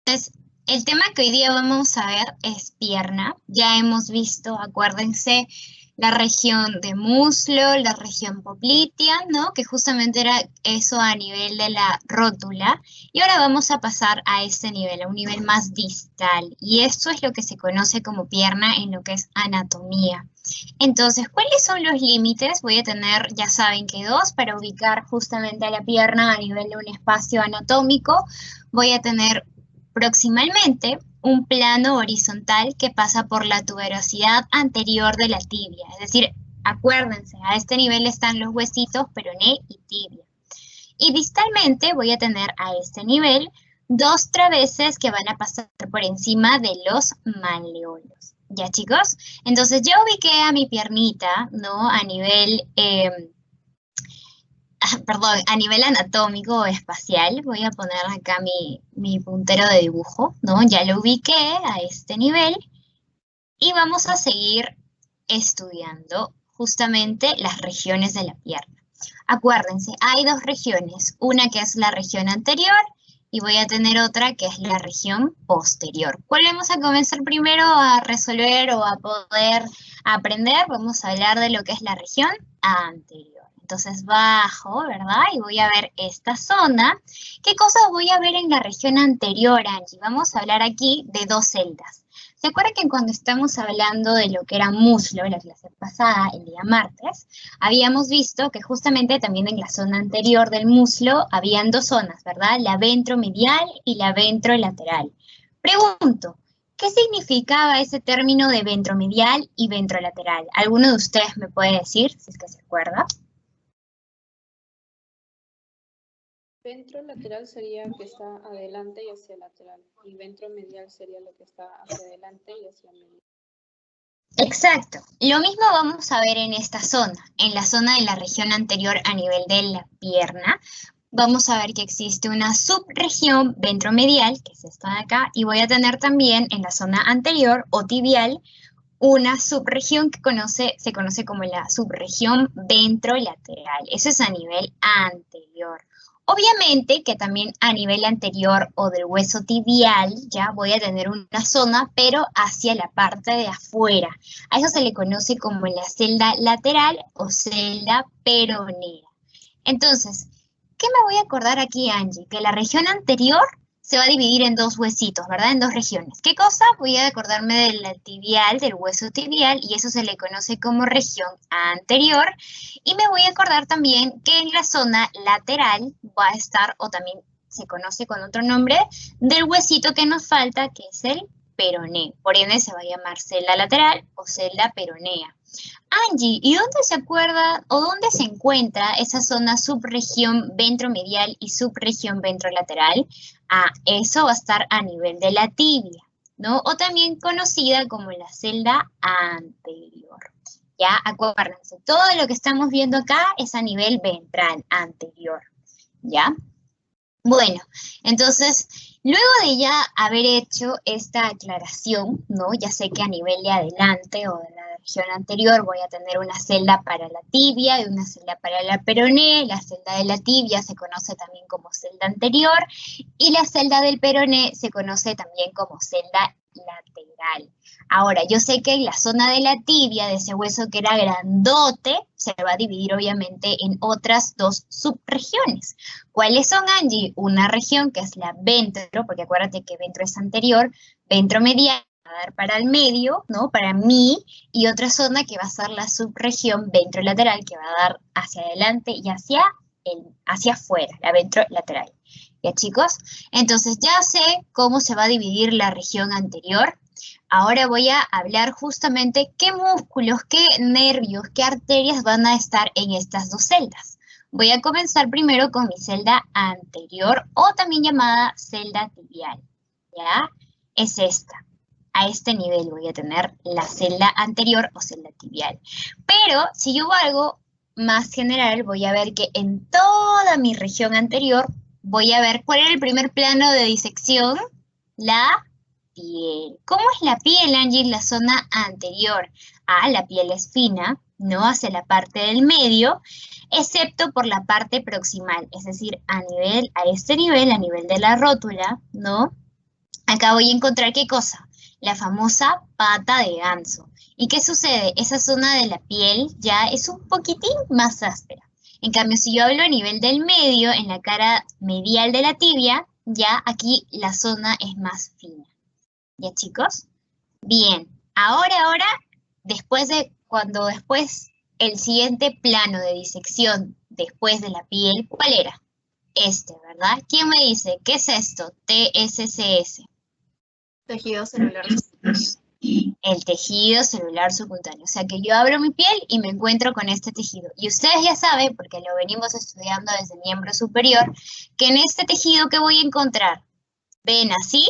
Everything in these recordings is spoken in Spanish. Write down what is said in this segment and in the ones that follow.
Entonces, el tema que hoy día vamos a ver es pierna. Ya hemos visto, acuérdense, la región de muslo, la región poplitea, ¿no? Que justamente era eso a nivel de la rótula. Y ahora vamos a pasar a este nivel, a un nivel más distal. Y esto es lo que se conoce como pierna en lo que es anatomía. Entonces, ¿cuáles son los límites? Voy a tener, ya saben que dos, para ubicar justamente a la pierna a nivel de un espacio anatómico. Voy a tener proximalmente un plano horizontal que pasa por la tuberosidad anterior de la tibia. Es decir, acuérdense, a este nivel están los huesitos peroné y tibia. Y distalmente voy a tener a este nivel dos traveses que van a pasar por encima de los malleolos. ¿Ya, chicos? Entonces yo ubiqué a mi piernita, ¿no? A nivel perdón, a nivel anatómico o espacial, voy a poner acá mi puntero de dibujo, ¿no? Ya lo ubiqué a este nivel y vamos a seguir estudiando justamente las regiones de la pierna. Acuérdense, hay dos regiones, una que es la región anterior y voy a tener otra que es la región posterior. ¿Cuál vamos a comenzar primero a resolver o a poder aprender? Vamos a hablar de lo que es la región anterior. Entonces bajo, ¿verdad? Y voy a ver esta zona. ¿Qué cosas voy a ver en la región anterior, Angie? Vamos a hablar aquí de dos celdas. ¿Se acuerdan que cuando estamos hablando de lo que era muslo, la clase pasada, el día martes, habíamos visto que justamente también en la zona anterior del muslo habían dos zonas, ¿verdad? La ventromedial y la ventrolateral. Pregunto, ¿qué significaba ese término de ventromedial y ventrolateral? ¿Alguno de ustedes me puede decir, si es que se acuerda? Ventrolateral sería que está adelante y hacia lateral. Y ventromedial sería lo que está hacia adelante y hacia medial. Exacto. Lo mismo vamos a ver en esta zona, en la zona de la región anterior a nivel de la pierna. Vamos a ver que existe una subregión ventromedial, que es esta de acá, y voy a tener también en la zona anterior o tibial una subregión que se conoce como la subregión ventrolateral. Eso es a nivel anterior. Obviamente que también a nivel anterior o del hueso tibial ya voy a tener una zona, pero hacia la parte de afuera. A eso se le conoce como la celda lateral o celda peronea. Entonces, ¿qué me voy a acordar aquí, Angie? Que la región anterior se va a dividir en dos huesitos, ¿verdad? En dos regiones. ¿Qué cosa? Voy a acordarme del tibial, del hueso tibial, y eso se le conoce como región anterior. Y me voy a acordar también que en la zona lateral va a estar, o también se conoce con otro nombre, del huesito que nos falta, que es el peroné. Por ende, se va a llamar celda lateral o celda peronea. Angie, ¿y dónde se acuerda o dónde se encuentra esa zona subregión ventromedial y subregión ventrolateral? Ah, eso va a estar a nivel de la tibia, ¿no? O también conocida como la celda anterior. Ya, acuérdense, todo lo que estamos viendo acá es a nivel ventral anterior, ¿ya? Bueno, entonces, luego de ya haber hecho esta aclaración, ¿no? Ya sé que a nivel de adelante o de la región anterior voy a tener una celda para la tibia y una celda para la peroné. La celda de la tibia se conoce también como celda anterior y la celda del peroné se conoce también como celda lateral. Ahora, yo sé que en la zona de la tibia, de ese hueso que era grandote, se va a dividir obviamente en otras dos subregiones. ¿Cuáles son, Angie? Una región que es la ventro, porque acuérdate que ventro es anterior, ventromedial va a dar para el medio, ¿no? Para mí, y otra zona que va a ser la subregión ventrolateral, que va a dar hacia adelante y hacia afuera, la ventrolateral. ¿Ya, chicos? Entonces ya sé cómo se va a dividir la región anterior. Ahora voy a hablar justamente qué músculos, qué nervios, qué arterias van a estar en estas dos celdas. Voy a comenzar primero con mi celda anterior o también llamada celda tibial. ¿Ya? Es esta. A este nivel voy a tener la celda anterior o celda tibial. Pero si yo hago algo más general, voy a ver que en toda mi región anterior voy a ver cuál era el primer plano de disección, la piel. ¿Cómo es la piel, Angie, en la zona anterior? Ah, la piel es fina, ¿no? Hacia la parte del medio, excepto por la parte proximal, es decir, a este nivel, a nivel de la rótula, ¿no? Acá voy a encontrar ¿qué cosa? La famosa pata de ganso. ¿Y qué sucede? Esa zona de la piel ya es un poquitín más áspera. En cambio, si yo hablo a nivel del medio, en la cara medial de la tibia, ya aquí la zona es más fina. ¿Ya, chicos? Bien. Ahora, después el siguiente plano de disección después de la piel, ¿cuál era? Este, ¿verdad? ¿Quién me dice? ¿Qué es esto? TSCS. Tejido celular. El tejido celular subcutáneo. O sea que yo abro mi piel y me encuentro con este tejido. Y ustedes ya saben, porque lo venimos estudiando desde el miembro superior, que en este tejido, ¿qué voy a encontrar? Venas, ¿sí?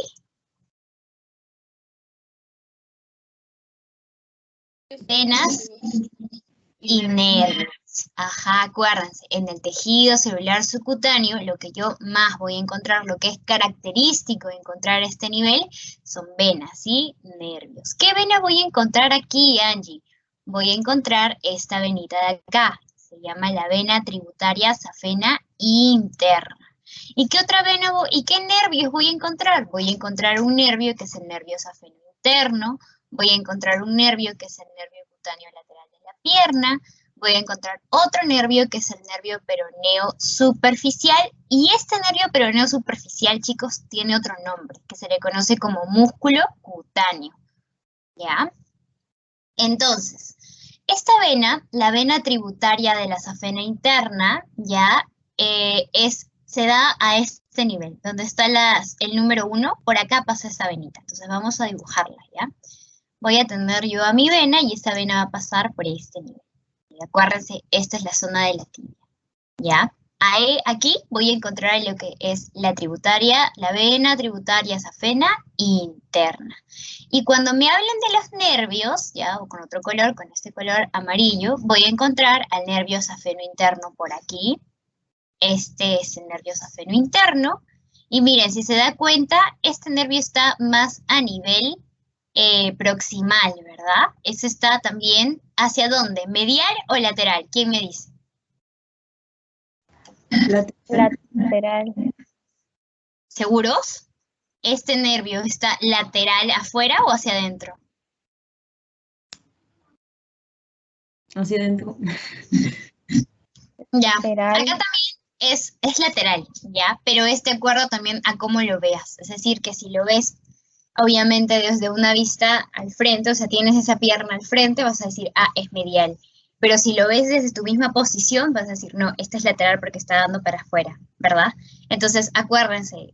Venas y nervios. Ajá, acuérdense, en el tejido celular subcutáneo, lo que yo más voy a encontrar, lo que es característico de encontrar este nivel, son venas y nervios. ¿Qué vena voy a encontrar aquí, Angie? Voy a encontrar esta venita de acá. Se llama la vena tributaria safena interna. ¿Y qué otra vena y qué nervios voy a encontrar? Voy a encontrar un nervio que es el nervio safeno interno. Voy a encontrar un nervio que es el nervio cutáneo lateral de la pierna. Voy a encontrar otro nervio que es el nervio peroneo superficial. Y este nervio peroneo superficial, chicos, tiene otro nombre, que se le conoce como músculo cutáneo. ¿Ya? Entonces, esta vena, la vena tributaria de la safena interna, ya se da a este nivel, donde está el número 1, por acá pasa esa venita. Entonces vamos a dibujarla, ¿ya? Voy a tener yo a mi vena y esta vena va a pasar por este nivel. Y acuérdense, esta es la zona de la tibia, ¿ya? Aquí voy a encontrar lo que es la vena tributaria safena interna. Y cuando me hablen de los nervios, ya, o con otro color, con este color amarillo, voy a encontrar al nervio safeno interno por aquí. Este es el nervio safeno interno. Y miren, si se da cuenta, este nervio está más a nivel proximal, ¿verdad? Ese está también, ¿hacia dónde? ¿Medial o lateral? ¿Quién me dice? Lateral. ¿Seguros? ¿Este nervio está lateral afuera o hacia adentro? Hacia adentro. Ya, Lateral. acá también es lateral, ¿ya? Pero es de acuerdo también a cómo lo veas. Es decir, que si lo ves, obviamente, desde una vista al frente, o sea, tienes esa pierna al frente, vas a decir, ah, es medial. Pero si lo ves desde tu misma posición, vas a decir, no, este es lateral porque está dando para afuera, ¿verdad? Entonces, acuérdense,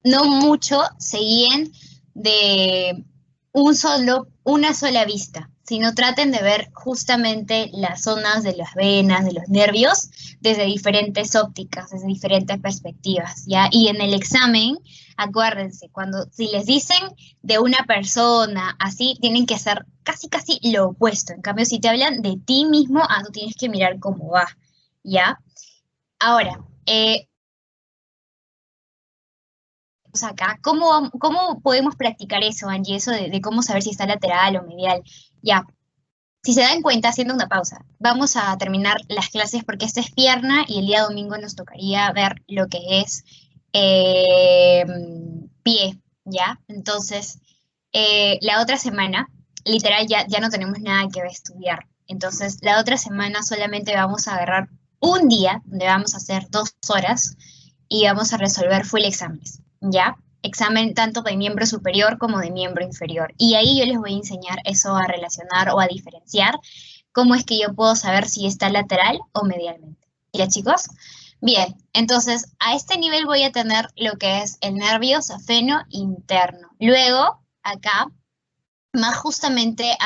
no mucho se guíen de una sola vista, sino traten de ver justamente las zonas de las venas, de los nervios, desde diferentes ópticas, desde diferentes perspectivas, ¿ya? Y en el examen, acuérdense, si les dicen de una persona así, tienen que hacer casi lo opuesto. En cambio, si te hablan de ti mismo, tú tienes que mirar cómo va, ¿ya? Ahora, acá, ¿cómo podemos practicar eso, Angie? Eso de cómo saber si está lateral o medial. Ya, si se dan cuenta, haciendo una pausa, vamos a terminar las clases porque esta es pierna y el día domingo nos tocaría ver lo que es pie, ¿ya? Entonces, la otra semana, literal, ya no tenemos nada que estudiar. Entonces, la otra semana solamente vamos a agarrar un día donde vamos a hacer 2 horas y vamos a resolver full exámenes, ¿ya? Examen tanto de miembro superior como de miembro inferior. Y ahí yo les voy a enseñar eso a relacionar o a diferenciar cómo es que yo puedo saber si está lateral o medialmente. ¿Ya, chicos? Bien, entonces a este nivel voy a tener lo que es el nervio safeno interno. Luego, acá, más justamente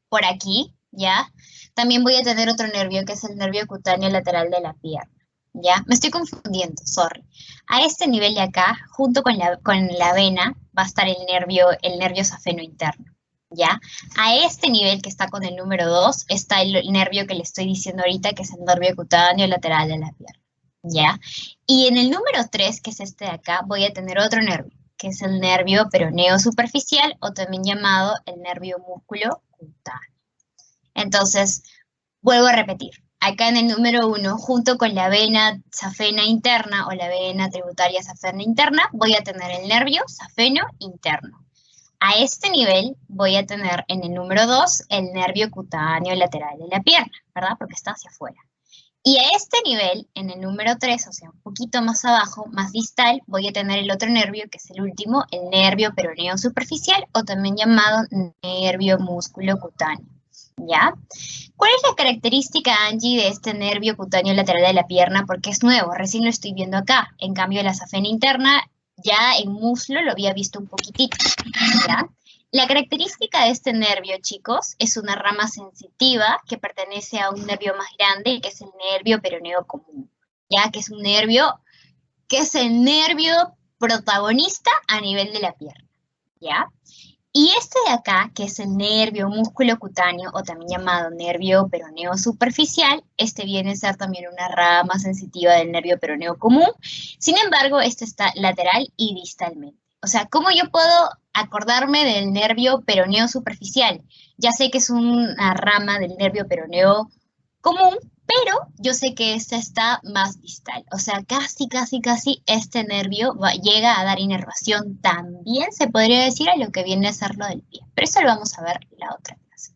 por aquí, ¿ya? También voy a tener otro nervio que es el nervio cutáneo lateral de la pierna. ¿Ya? Me estoy confundiendo, sorry. A este nivel de acá, junto con la vena, va a estar el nervio safeno interno, ¿ya? A este nivel que está con el número 2, está el nervio que le estoy diciendo ahorita, que es el nervio cutáneo lateral de la pierna, ¿ya? Y en el número 3, que es este de acá, voy a tener otro nervio, que es el nervio peroneo superficial, o también llamado el nervio músculo cutáneo. Entonces, vuelvo a repetir. acá en el número 1, junto con la vena safena interna o la vena tributaria safena interna, voy a tener el nervio safeno interno. A este nivel voy a tener en el número 2 el nervio cutáneo lateral de la pierna, ¿verdad? Porque está hacia afuera. Y a este nivel, en el número 3, o sea, un poquito más abajo, más distal, voy a tener el otro nervio, que es el último, el nervio peroneo superficial, o también llamado nervio músculo cutáneo, ¿ya? ¿Cuál es la característica, Angie, de este nervio cutáneo lateral de la pierna? Porque es nuevo, recién lo estoy viendo acá. En cambio, la safena interna, ya en muslo lo había visto un poquitito, ¿ya? La característica de este nervio, chicos, es una rama sensitiva que pertenece a un nervio más grande, que es el nervio peroneo común, ya que es un nervio, que es el nervio protagonista a nivel de la pierna, ¿ya? Y este de acá, que es el nervio músculo cutáneo, o también llamado nervio peroneo superficial, este viene a ser también una rama sensitiva del nervio peroneo común. Sin embargo, este está lateral y distalmente. O sea, ¿cómo yo puedo acordarme del nervio peroneo superficial? Ya sé que es una rama del nervio peroneo común, pero yo sé que este está más distal. O sea, casi este nervio llega a dar inervación. También se podría decir a lo que viene a ser lo del pie. Pero eso lo vamos a ver en la otra clase.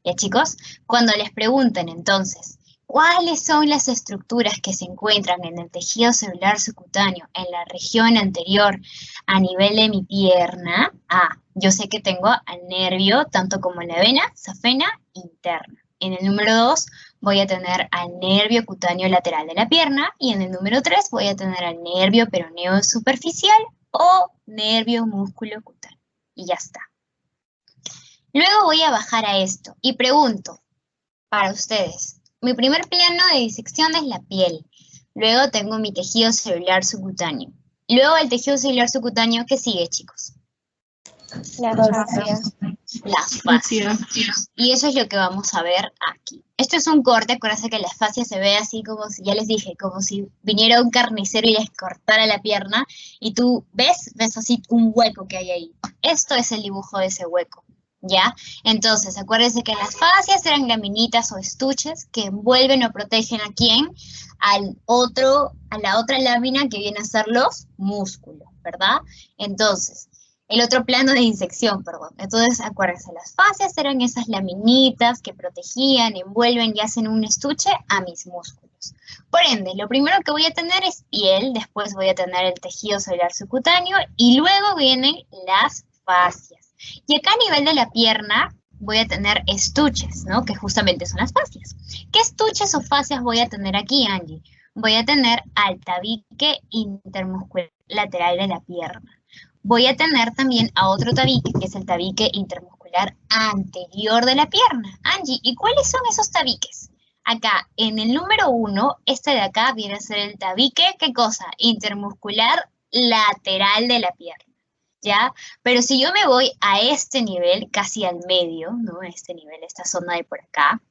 Ya, chicos, cuando les pregunten entonces, ¿cuáles son las estructuras que se encuentran en el tejido celular subcutáneo en la región anterior a nivel de mi pierna? Yo sé que tengo al nervio, tanto como la vena safena interna. En el número 2 voy a tener al nervio cutáneo lateral de la pierna y en el número 3 voy a tener al nervio peroneo superficial o nervio músculo cutáneo. Y ya está. Luego voy a bajar a esto y pregunto para ustedes. Mi primer plano de disección es la piel. Luego tengo mi tejido celular subcutáneo. Luego el tejido celular subcutáneo, ¿qué sigue, chicos? La fascia. Las fascias. Y eso es lo que vamos a ver aquí. Esto es un corte, acuérdense que la fascia se ve así como si, ya les dije, como si viniera un carnicero y les cortara la pierna y tú ves así un hueco que hay ahí. Esto es el dibujo de ese hueco, ¿ya? Entonces, acuérdense que las fascias eran laminitas o estuches que envuelven o protegen ¿a quién? A la otra lámina que viene a ser los músculos, ¿verdad? Entonces, el otro plano de disección, perdón. Entonces, acuérdense, las fascias eran esas laminitas que protegían, envuelven y hacen un estuche a mis músculos. Por ende, lo primero que voy a tener es piel, después voy a tener el tejido celular subcutáneo y luego vienen las fascias. Y acá a nivel de la pierna voy a tener estuches, ¿no? Que justamente son las fascias. ¿Qué estuches o fascias voy a tener aquí, Angie? Voy a tener al tabique intermuscular lateral de la pierna. Voy a tener también a otro tabique, que es el tabique intermuscular anterior de la pierna. Angie, ¿y cuáles son esos tabiques? Acá, en el número 1, este de acá viene a ser el tabique, ¿qué cosa? Intermuscular lateral de la pierna, ¿ya? Pero si yo me voy a este nivel, casi al medio, ¿no? Este nivel, esta zona de por acá,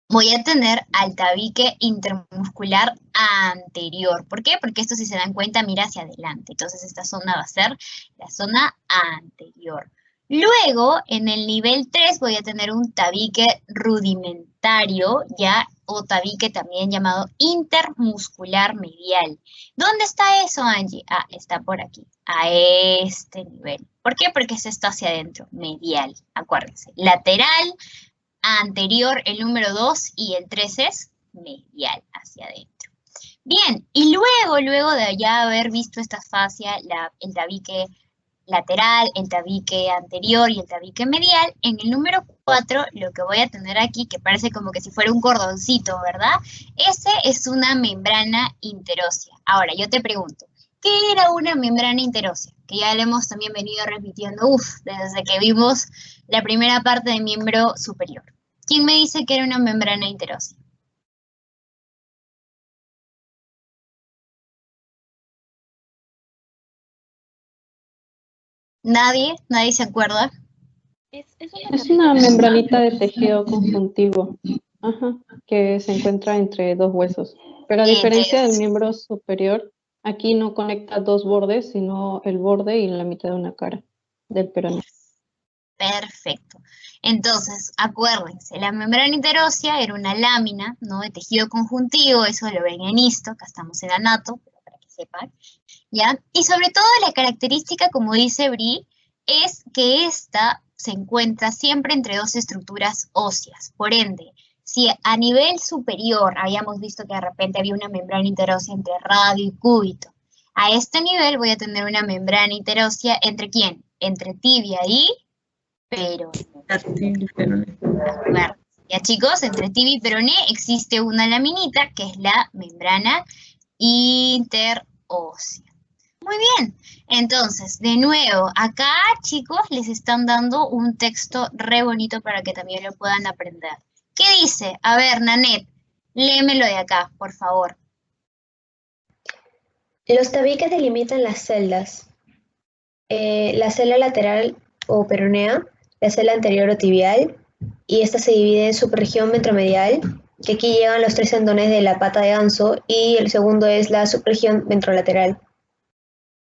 voy a tener al tabique intermuscular anterior. ¿Por qué? Porque esto, si se dan cuenta, mira hacia adelante. Entonces, esta zona va a ser la zona anterior. Luego, en el nivel 3, voy a tener un tabique rudimentario, ya, o tabique también llamado intermuscular medial. ¿Dónde está eso, Angie? Está por aquí, a este nivel. ¿Por qué? Porque esto está hacia adentro, medial, acuérdense. Lateral, anterior, el número 2 y el 3 es medial, hacia adentro. Bien, y luego de ya haber visto esta fascia, el tabique lateral, el tabique anterior y el tabique medial, en el número 4 lo que voy a tener aquí, que parece como que si fuera un cordoncito, ¿verdad? Ese es una membrana interósea. Ahora, yo te pregunto, ¿qué era una membrana interósea? Que ya le hemos también venido repitiendo, desde que vimos la primera parte del miembro superior. ¿Quién me dice que era una membrana interósea? ¿Nadie? ¿Nadie se acuerda? Es una membranita de tejido conjuntivo, que se encuentra entre dos huesos. Pero a diferencia del miembro superior, aquí no conecta dos bordes, sino el borde y la mitad de una cara del peroneo. Perfecto. Entonces, acuérdense, la membrana interósea era una lámina, ¿no?, de tejido conjuntivo, eso lo ven en histo, acá estamos en anato, pero para que sepan, ¿ya? Y sobre todo la característica, como dice Bri, es que esta se encuentra siempre entre dos estructuras óseas. Por ende, si a nivel superior habíamos visto que de repente había una membrana interósea entre radio y cúbito, a este nivel voy a tener una membrana interósea ¿entre quién? Entre tibia y peroné. Bueno, ya chicos, entre tibia y peroné existe una laminita que es la membrana interósea. Muy bien, entonces, de nuevo, acá chicos les están dando un texto re bonito para que también lo puedan aprender. ¿Qué dice? A ver, Nanette, léemelo de acá, por favor. Los tabiques delimitan las celdas. La celda lateral o peronea, la celda anterior o tibial, y esta se divide en subregión ventromedial, que aquí llegan los 3 tendones de la pata de ganso, y el segundo es la subregión ventrolateral.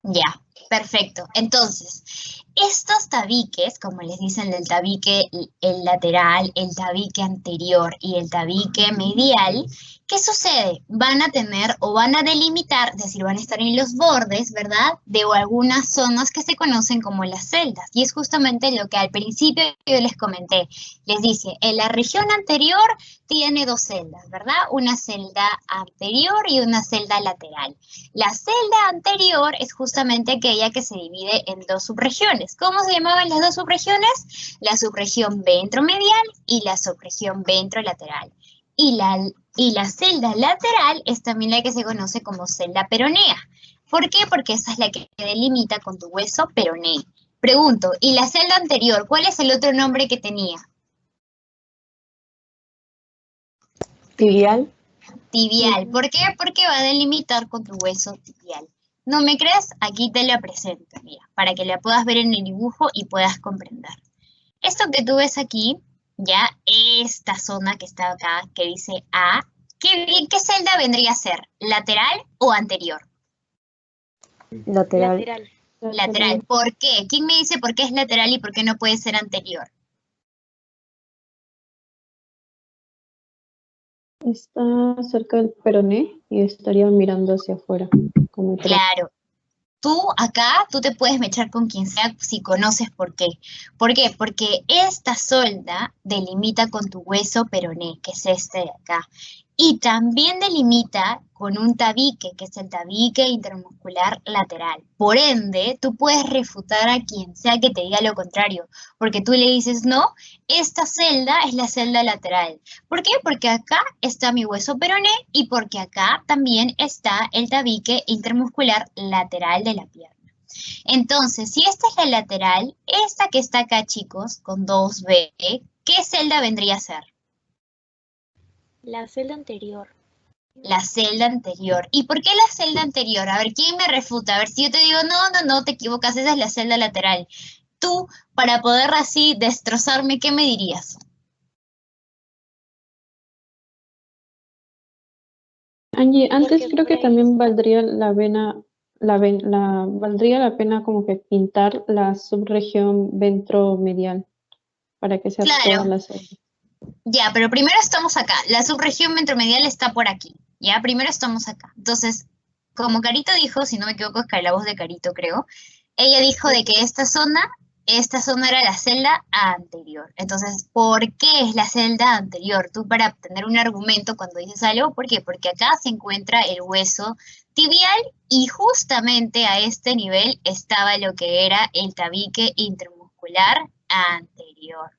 Ya, perfecto. Entonces, estos tabiques, como les dicen el tabique el lateral, el tabique anterior y el tabique medial, ¿qué sucede? Van a tener o van a delimitar, es decir, van a estar en los bordes, ¿verdad?, de algunas zonas que se conocen como las celdas. Y es justamente lo que al principio yo les comenté. Les dice, en la región anterior tiene 2 celdas, ¿verdad? Una celda anterior y una celda lateral. La celda anterior es justamente aquella que se divide en 2 subregiones. ¿Cómo se llamaban las 2 subregiones? La subregión ventromedial y la subregión ventrolateral. Y la celda lateral es también la que se conoce como celda peronea. ¿Por qué? Porque esa es la que delimita con tu hueso peroné. Pregunto, ¿y la celda anterior, cuál es el otro nombre que tenía? Tibial. Tibial. ¿Por qué? Porque va a delimitar con tu hueso tibial. ¿No me crees? Aquí te la presento, mira, para que la puedas ver en el dibujo y puedas comprender. Esto que tú ves aquí, ya, esta zona que está acá, que dice A, ¿qué celda vendría a ser? ¿Lateral o anterior? Lateral. Lateral. ¿Por qué? ¿Quién me dice por qué es lateral y por qué no puede ser anterior? Está cerca del peroné y estaría mirando hacia afuera. Como Claro. Tú acá, tú te puedes mechar con quien sea si conoces por qué. ¿Por qué? Porque esta celda delimita con tu hueso peroné, que es este de acá. Y también delimita con un tabique, que es el tabique intermuscular lateral. Por ende, tú puedes refutar a quien sea que te diga lo contrario. Porque tú le dices, no, esta celda es la celda lateral. ¿Por qué? Porque acá está mi hueso peroné y porque acá también está el tabique intermuscular lateral de la pierna. Entonces, si esta es la lateral, esta que está acá, chicos, con 2B, ¿qué celda vendría a ser? La celda anterior. La celda anterior. ¿Y por qué la celda anterior? A ver, ¿quién me refuta? A ver, si yo te digo, no, te equivocas, esa es la celda lateral. Tú, para poder así destrozarme, ¿qué me dirías? Angie, antes creo que también valdría la valdría la pena como que pintar la subregión ventromedial para que sea Claro. toda la celda. Ya, pero primero estamos acá. La subregión ventromedial está por aquí. Ya, primero estamos acá. Entonces, como Carito dijo, si no me equivoco, es la voz de Carito, creo. Ella dijo de que esta zona era la celda anterior. Entonces, ¿por qué es la celda anterior? Tú para obtener un argumento cuando dices algo, ¿por qué? Porque acá se encuentra el hueso tibial y justamente a este nivel estaba lo que era el tabique intermuscular anterior,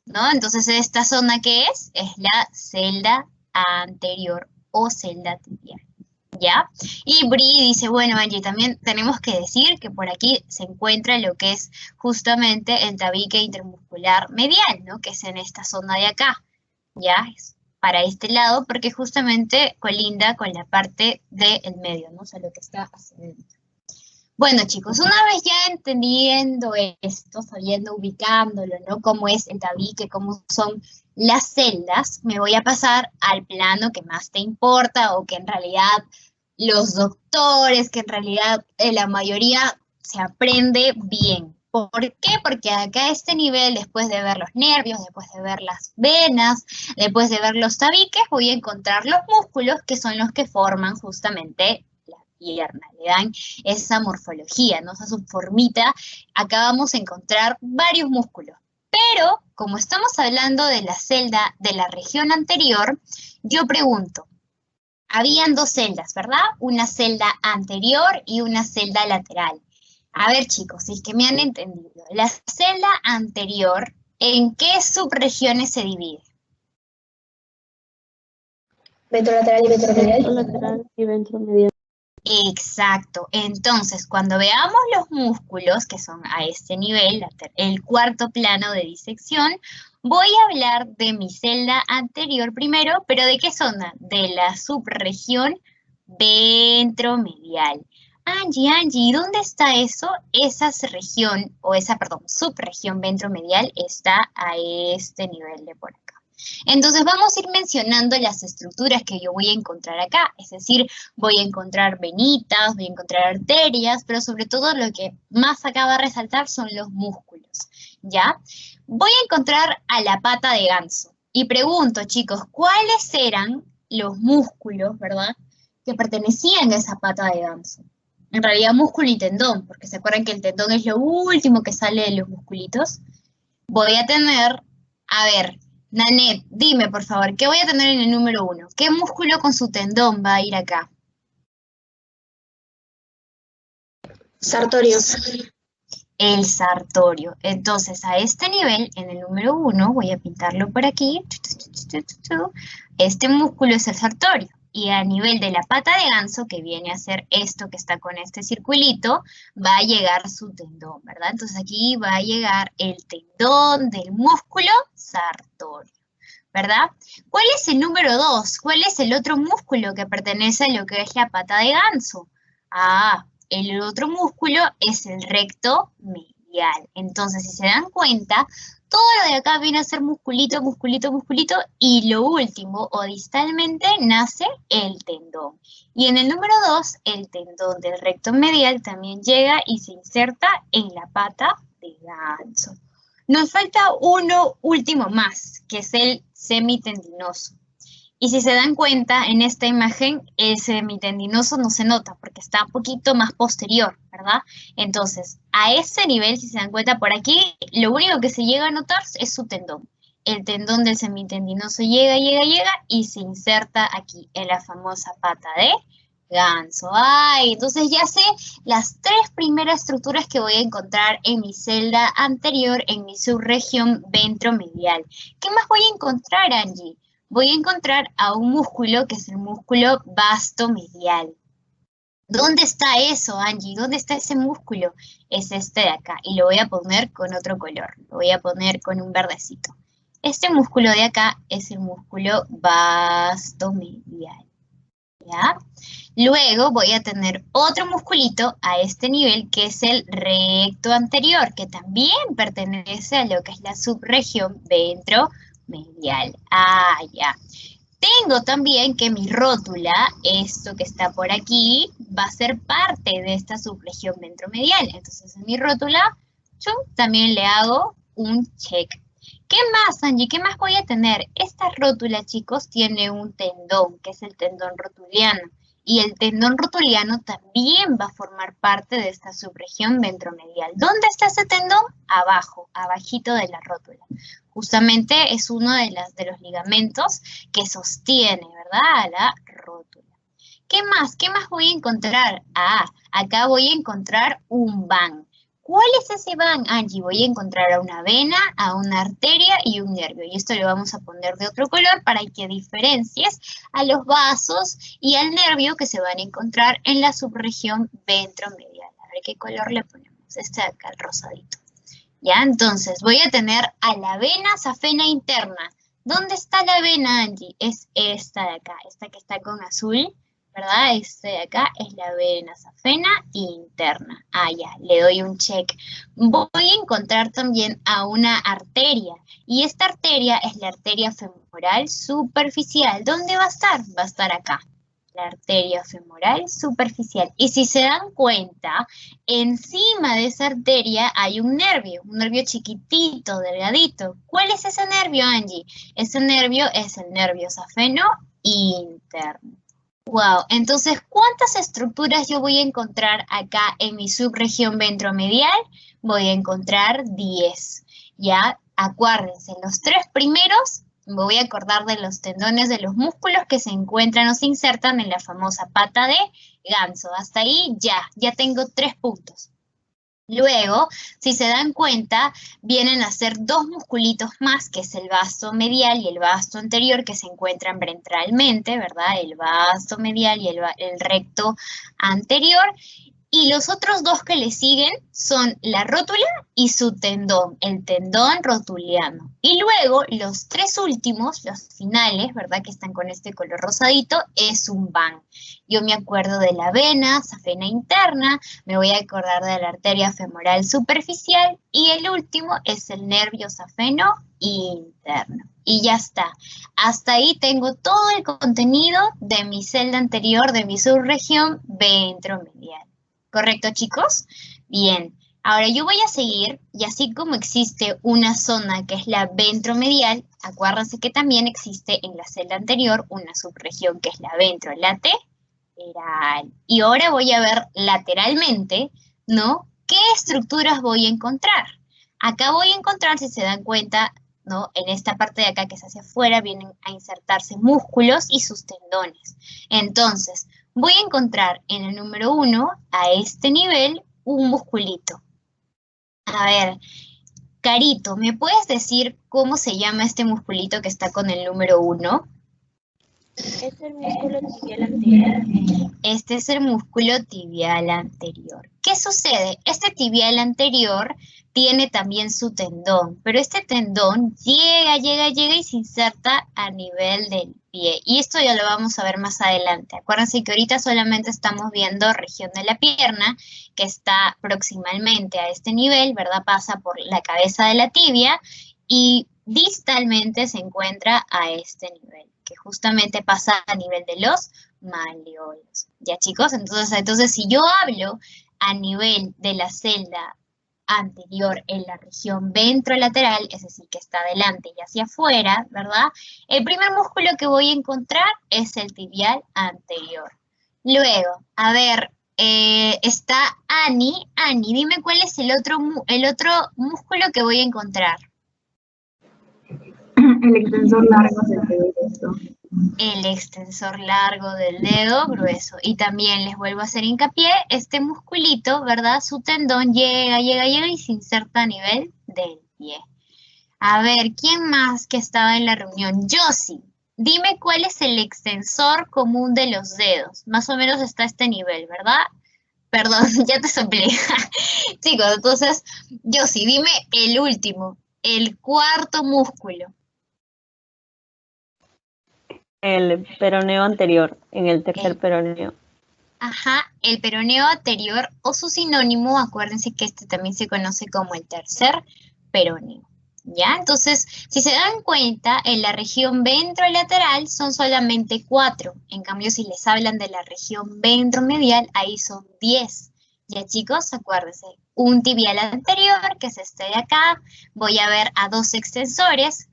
¿no? Entonces, ¿esta zona qué es? Es la celda anterior o celda tibial, ¿ya? Y Bri dice, bueno, Angie, también tenemos que decir que por aquí se encuentra lo que es justamente el tabique intermuscular medial, ¿no? Que es en esta zona de acá, ¿ya? Es para este lado porque justamente colinda con la parte del medio, ¿no? O sea, lo que está hacia adentro. Bueno, chicos, una vez ya entendiendo esto, sabiendo, ubicándolo, ¿no? Cómo es el tabique, cómo son las celdas, me voy a pasar al plano que más te importa o que en realidad los doctores, que en realidad la mayoría se aprende bien, ¿Por qué? Porque acá a este nivel, después de ver los nervios, después de ver las venas, después de ver los tabiques, voy a encontrar los músculos que son los que forman justamente la pierna. Le dan esa morfología, ¿no? Esa subformita. Acá vamos a encontrar varios músculos. Pero, como estamos hablando de la celda de la región anterior, yo pregunto, habían dos celdas, ¿verdad? Una celda anterior y una celda lateral. A ver, chicos, si es que me han entendido. La celda anterior, ¿en qué subregiones se divide? Ventrolateral y ventromedial. Lateral y ventromedial. Exacto. Entonces, cuando veamos los músculos, que son a este nivel, el cuarto plano de disección, voy a hablar de mi celda anterior primero, pero ¿de qué zona? De la subregión ventromedial. Angie, ¿dónde está eso? Esa región, subregión ventromedial está a este nivel de por acá. Entonces vamos a ir mencionando las estructuras que yo voy a encontrar acá, es decir, voy a encontrar venitas, voy a encontrar arterias, pero sobre todo lo que más acá va a resaltar son los músculos, ¿ya? Voy a encontrar a la pata de ganso y pregunto, chicos, ¿cuáles eran los músculos, verdad, que pertenecían a esa pata de ganso? En realidad músculo y tendón, porque se acuerdan que el tendón es lo último que sale de los musculitos. Voy a tener, a ver, Nanet, dime por favor, ¿qué voy a tener en el número 1? ¿Qué músculo con su tendón va a ir acá? Sartorio. El sartorio. Entonces, a este nivel, en el número 1, voy a pintarlo por aquí. Este músculo es el sartorio. Y a nivel de la pata de ganso, que viene a ser esto que está con este circulito, va a llegar su tendón, ¿verdad? Entonces aquí va a llegar el tendón del músculo sartorio, ¿verdad? ¿Cuál es el número 2? ¿Cuál es el otro músculo que pertenece a lo que es la pata de ganso? Ah, el otro músculo es el recto medial. Entonces, si se dan cuenta, todo lo de acá viene a ser musculito, musculito, musculito, y lo último, o distalmente, nace el tendón. Y en el número 2, el tendón del recto medial también llega y se inserta en la pata de ganso. Nos falta uno último más, que es el semitendinoso. Y si se dan cuenta, en esta imagen, el semitendinoso no se nota porque está un poquito más posterior, ¿verdad? Entonces, a ese nivel, si se dan cuenta por aquí, lo único que se llega a notar es su tendón. El tendón del semitendinoso llega y se inserta aquí en la famosa pata de ganso. ¡Ay! Entonces ya sé las 3 primeras estructuras que voy a encontrar en mi celda anterior, en mi subregión ventromedial. ¿Qué más voy a encontrar, Angie? Voy a encontrar a un músculo que es el músculo vastomedial. ¿Dónde está eso, Angie? ¿Dónde está ese músculo? Es este de acá. Y lo voy a poner con otro color. Lo voy a poner con un verdecito. Este músculo de acá es el músculo vastomedial. ¿Ya? Luego voy a tener otro musculito a este nivel que es el recto anterior, que también pertenece a lo que es la subregión ventromedial. Ah, ya. Tengo también que mi rótula, esto que está por aquí, va a ser parte de esta subregión ventromedial. Entonces en mi rótula, yo también le hago un check. ¿Qué más, Angie? ¿Qué más voy a tener? Esta rótula, chicos, tiene un tendón, que es el tendón rotuliano. Y el tendón rotuliano también va a formar parte de esta subregión ventromedial. ¿Dónde está ese tendón? Abajo, abajito de la rótula. Justamente es uno de los ligamentos que sostiene, ¿verdad?, a la rótula. ¿Qué más? ¿Qué más voy a encontrar? Ah, acá voy a encontrar un van. ¿Cuál es ese van, Angie? Voy a encontrar a una vena, a una arteria y un nervio. Y esto lo vamos a poner de otro color para que diferencies a los vasos y al nervio que se van a encontrar en la subregión ventromedial. A ver qué color le ponemos. Este de acá, el rosadito. Ya, entonces voy a tener a la vena safena interna. ¿Dónde está la vena, Angie? Es esta de acá, esta que está con azul, ¿verdad? Este de acá es la vena safena interna. Ah, ya, le doy un check. Voy a encontrar también a una arteria. Y esta arteria es la arteria femoral superficial. ¿Dónde va a estar? Va a estar acá. La arteria femoral superficial. Y si se dan cuenta, encima de esa arteria hay un nervio chiquitito, delgadito. ¿Cuál es ese nervio, Angie? Ese nervio es el nervio safeno interno. Wow, entonces, ¿cuántas estructuras yo voy a encontrar acá en mi subregión ventromedial? Voy a encontrar 10. Ya, acuérdense, los 3 primeros, me voy a acordar de los tendones de los músculos que se encuentran o se insertan en la famosa pata de ganso. Hasta ahí ya tengo 3 puntos. Luego, si se dan cuenta, vienen a ser 2 musculitos más, que es el vasto medial y el vasto anterior, que se encuentran ventralmente, ¿verdad? El vasto medial y el recto anterior. Y los otros 2 que le siguen son la rótula y su tendón, el tendón rotuliano. Y luego los 3 últimos, los finales, ¿verdad? Que están con este color rosadito, es un van. Yo me acuerdo de la vena safena interna, me voy a acordar de la arteria femoral superficial y el último es el nervio safeno interno. Y ya está. Hasta ahí tengo todo el contenido de mi celda anterior, de mi subregión ventromedial. ¿Correcto, chicos? Bien. Ahora yo voy a seguir, y así como existe una zona que es la ventromedial, acuérdense que también existe en la celda anterior una subregión que es la ventrolateral. Y ahora voy a ver lateralmente, ¿no? ¿Qué estructuras voy a encontrar? Acá voy a encontrar, si se dan cuenta, ¿no? En esta parte de acá que es hacia afuera vienen a insertarse músculos y sus tendones. Entonces, voy a encontrar en el número 1, a este nivel, un musculito. A ver, Carito, ¿me puedes decir cómo se llama este musculito que está con el número 1? Es el músculo tibial anterior. Este es el músculo tibial anterior. ¿Qué sucede? Este tibial anterior tiene también su tendón, pero este tendón llega y se inserta a nivel del pie. Y esto ya lo vamos a ver más adelante. Acuérdense que ahorita solamente estamos viendo región de la pierna, que está proximalmente a este nivel, ¿verdad? Pasa por la cabeza de la tibia y distalmente se encuentra a este nivel, que justamente pasa a nivel de los malleolos. ¿Ya, chicos? Entonces, si yo hablo a nivel de la celda anterior en la región ventrolateral, es decir, que está adelante y hacia afuera, ¿verdad? El primer músculo que voy a encontrar es el tibial anterior. Luego, a ver, está Ani. Ani, dime cuál es el otro músculo que voy a encontrar. El extensor largo del dedo grueso. El extensor largo del dedo grueso. Y también les vuelvo a hacer hincapié, este musculito, ¿verdad? Su tendón llega y se inserta a nivel del pie. A ver, ¿quién más que estaba en la reunión? Josie, dime cuál es el extensor común de los dedos. Más o menos está a este nivel, ¿verdad? Perdón, ya te soplé. Chicos, entonces, Josie, dime el último, el cuarto músculo. El peroneo anterior, en el tercer peroneo. Ajá, el peroneo anterior o su sinónimo, acuérdense que este también se conoce como el tercer peroneo. ¿Ya? Entonces, si se dan cuenta, en la región ventrolateral son solamente 4. En cambio, si les hablan de la región ventromedial, ahí son 10. ¿Ya, chicos? Acuérdense, un tibial anterior, que es este de acá. Voy a ver a 2 extensores,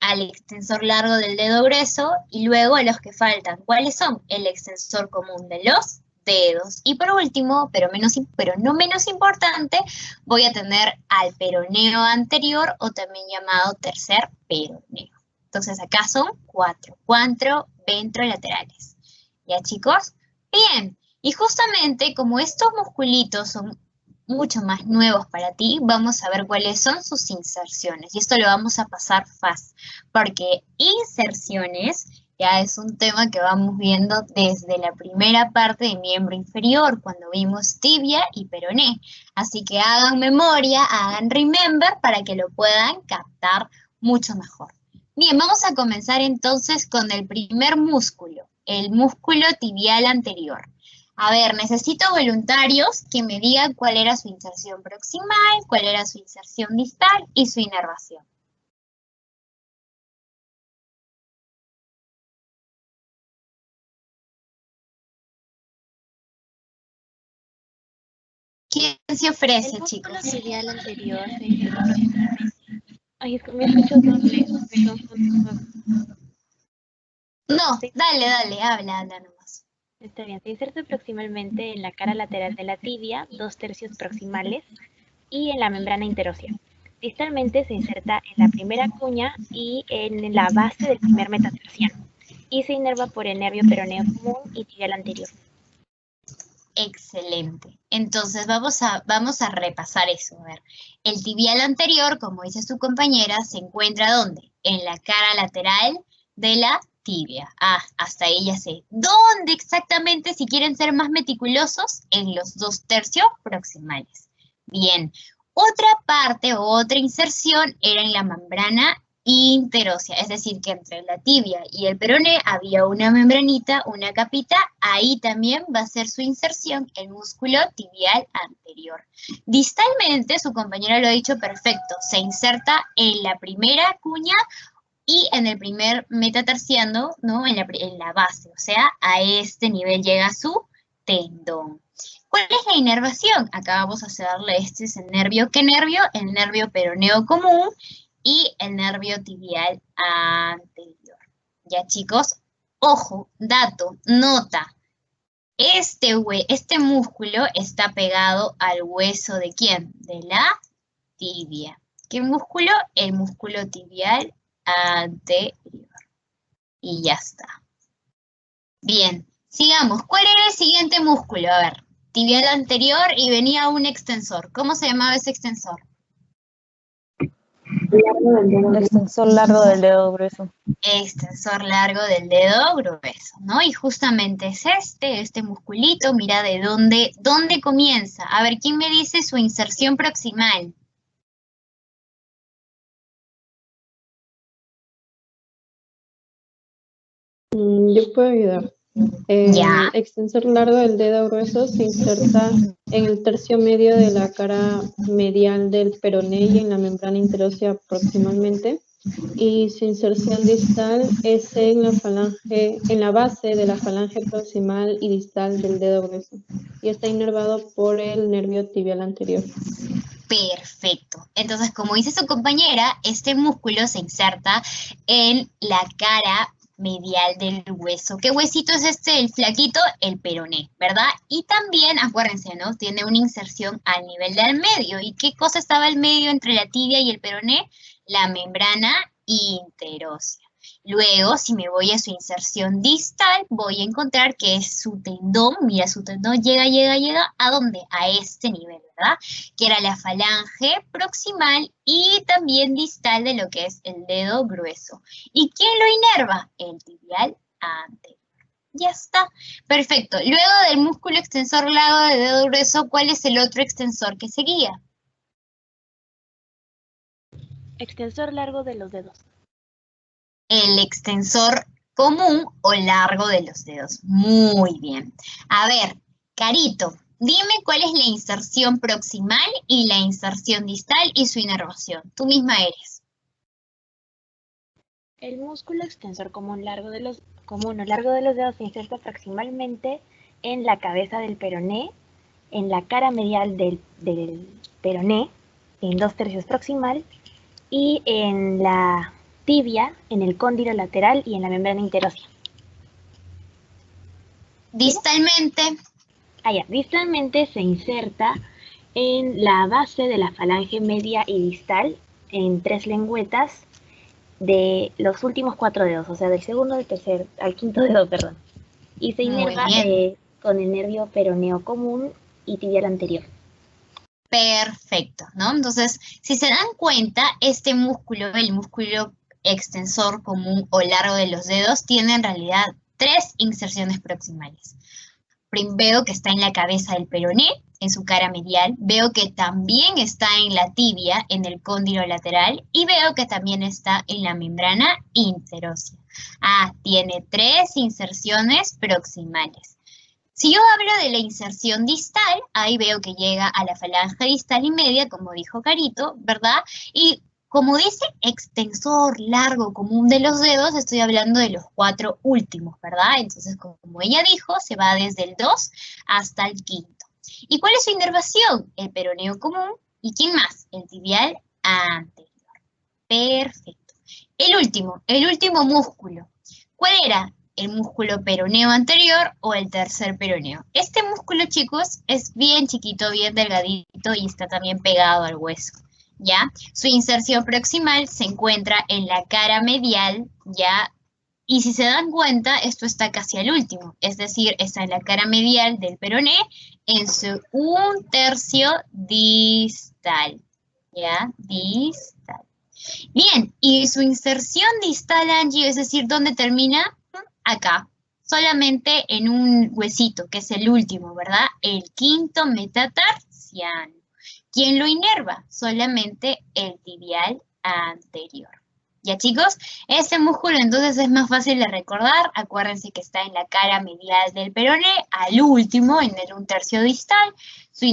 al extensor largo del dedo grueso y luego a los que faltan. ¿Cuáles son? El extensor común de los dedos. Y por último, pero no menos importante, voy a tener al peroneo anterior o también llamado tercer peroneo. Entonces acá son 4 ventrolaterales. ¿Ya, chicos? Bien, y justamente como estos musculitos son mucho más nuevos para ti, vamos a ver cuáles son sus inserciones. Y esto lo vamos a pasar fácil, porque inserciones ya es un tema que vamos viendo desde la primera parte de miembro inferior, cuando vimos tibia y peroné. Así que hagan memoria, hagan remember para que lo puedan captar mucho mejor. Bien, vamos a comenzar entonces con el primer músculo, el músculo tibial anterior. A ver, necesito voluntarios que me digan cuál era su inserción proximal, cuál era su inserción distal y su inervación. ¿Quién se ofrece, El músculo chicos? tibial anterior se inserta proximalmente. Ay, es que me escucho doble, me confundo. No, Sí, dale, habla nomás. está bien, se inserta proximalmente en la cara lateral de la tibia, 2/3 proximales, y en la membrana interósea. Distalmente se inserta en la primera cuña y en la base del primer metatarsiano, y se inerva por el nervio peroneo común y tibial anterior. Excelente. Entonces vamos a repasar eso. A ver, el tibial anterior, como dice su compañera, se encuentra ¿dónde? En la cara lateral de la tibia. Ah, hasta ahí ya sé. ¿Dónde exactamente, si quieren ser más meticulosos? En los 2/3 proximales. Bien. Otra parte o otra inserción era en la membrana interósea, es decir, que entre la tibia y el peroné había una membranita, una capita, ahí también va a ser su inserción el músculo tibial anterior. Distalmente, su compañera lo ha dicho perfecto, se inserta en la primera cuña y en el primer metatarsiano, ¿no? En la base, o sea, a este nivel llega su tendón. ¿Cuál es la inervación? Acá vamos a hacerle este es el nervio. ¿Qué nervio? El nervio peroneo común y el nervio tibial anterior. Ya, chicos, ojo, dato, nota. Este músculo está pegado al hueso ¿de quién? De la tibia. ¿Qué músculo? El músculo tibial anterior. Y ya está. Bien, sigamos. ¿Cuál era el siguiente músculo? A ver, tibial anterior y venía un extensor. ¿Cómo se llamaba ese extensor? El extensor largo del dedo grueso. Extensor largo del dedo grueso, ¿no? Y justamente es este musculito, mira de dónde comienza. A ver, ¿quién me dice su inserción proximal? Yo puedo ayudar. El Ya. extensor largo del dedo grueso se inserta en el tercio medio de la cara medial del peroné y en la membrana interósea proximalmente. Y su inserción distal es en la base de la falange proximal y distal del dedo grueso. Y está inervado por el nervio tibial anterior. Perfecto. Entonces, como dice su compañera, este músculo se inserta en la cara medial del hueso. ¿Qué huesito es este? El flaquito, el peroné, ¿verdad? Y también, acuérdense, ¿no? Tiene una inserción al nivel del medio. ¿Y qué cosa estaba al medio entre la tibia y el peroné? La membrana interósea. Luego, si me voy a su inserción distal, voy a encontrar que es su tendón. Mira, su tendón llega, ¿a dónde? A este nivel, ¿verdad? Que era la falange proximal y también distal de lo que es el dedo grueso. ¿Y quién lo inerva? El tibial anterior. Ya está. Perfecto. Luego del músculo extensor largo del dedo grueso, ¿cuál es el otro extensor que seguía? Extensor largo de los dedos. El extensor común o largo de los dedos. Muy bien. A ver, Carito, dime cuál es la inserción proximal y la inserción distal y su inervación. Tú misma eres. El músculo extensor común o largo de los dedos se inserta proximalmente en la cabeza del peroné, en la cara medial del peroné, en 2/3 proximal, y en la tibia, en el cóndilo lateral y en la membrana interósea. Distalmente. Distalmente se inserta en la base de la falange media y distal, en 3 lengüetas de los últimos 4 dedos, o sea, del segundo al quinto dedo, perdón. Y se inerva con el nervio peroneo común y tibial anterior. Perfecto, ¿no? Entonces, si se dan cuenta, este músculo, el músculo extensor común o largo de los dedos, tiene en realidad 3 inserciones proximales. Veo que está en la cabeza del peroné, en su cara medial. Veo que también está en la tibia, en el cóndilo lateral. Y veo que también está en la membrana interósea. Tiene 3 inserciones proximales. Si yo hablo de la inserción distal, ahí veo que llega a la falange distal y media, como dijo Carito, ¿verdad? Y como dice extensor largo común de los dedos, estoy hablando de los 4 últimos, ¿verdad? Entonces, como ella dijo, se va desde el 2 hasta el quinto. ¿Y cuál es su inervación? El peroneo común. ¿Y quién más? El tibial anterior. Perfecto. El último músculo. ¿Cuál era? ¿El músculo peroneo anterior o el tercer peroneo? Este músculo, chicos, es bien chiquito, bien delgadito y está también pegado al hueso, ¿ya? Su inserción proximal se encuentra en la cara medial, ¿ya? Y si se dan cuenta, esto está casi al último, es decir, está en la cara medial del peroné en su 1/3 distal, ¿ya? Distal. Bien, y su inserción distal, Angie, es decir, ¿dónde termina? Acá, solamente en un huesito, que es el último, ¿verdad? El quinto metatarsiano. ¿Quién lo inerva? Solamente el tibial anterior. ¿Ya, chicos? Este músculo entonces es más fácil de recordar. Acuérdense que está en la cara medial del peroné, al último, en el 1/3 distal. Su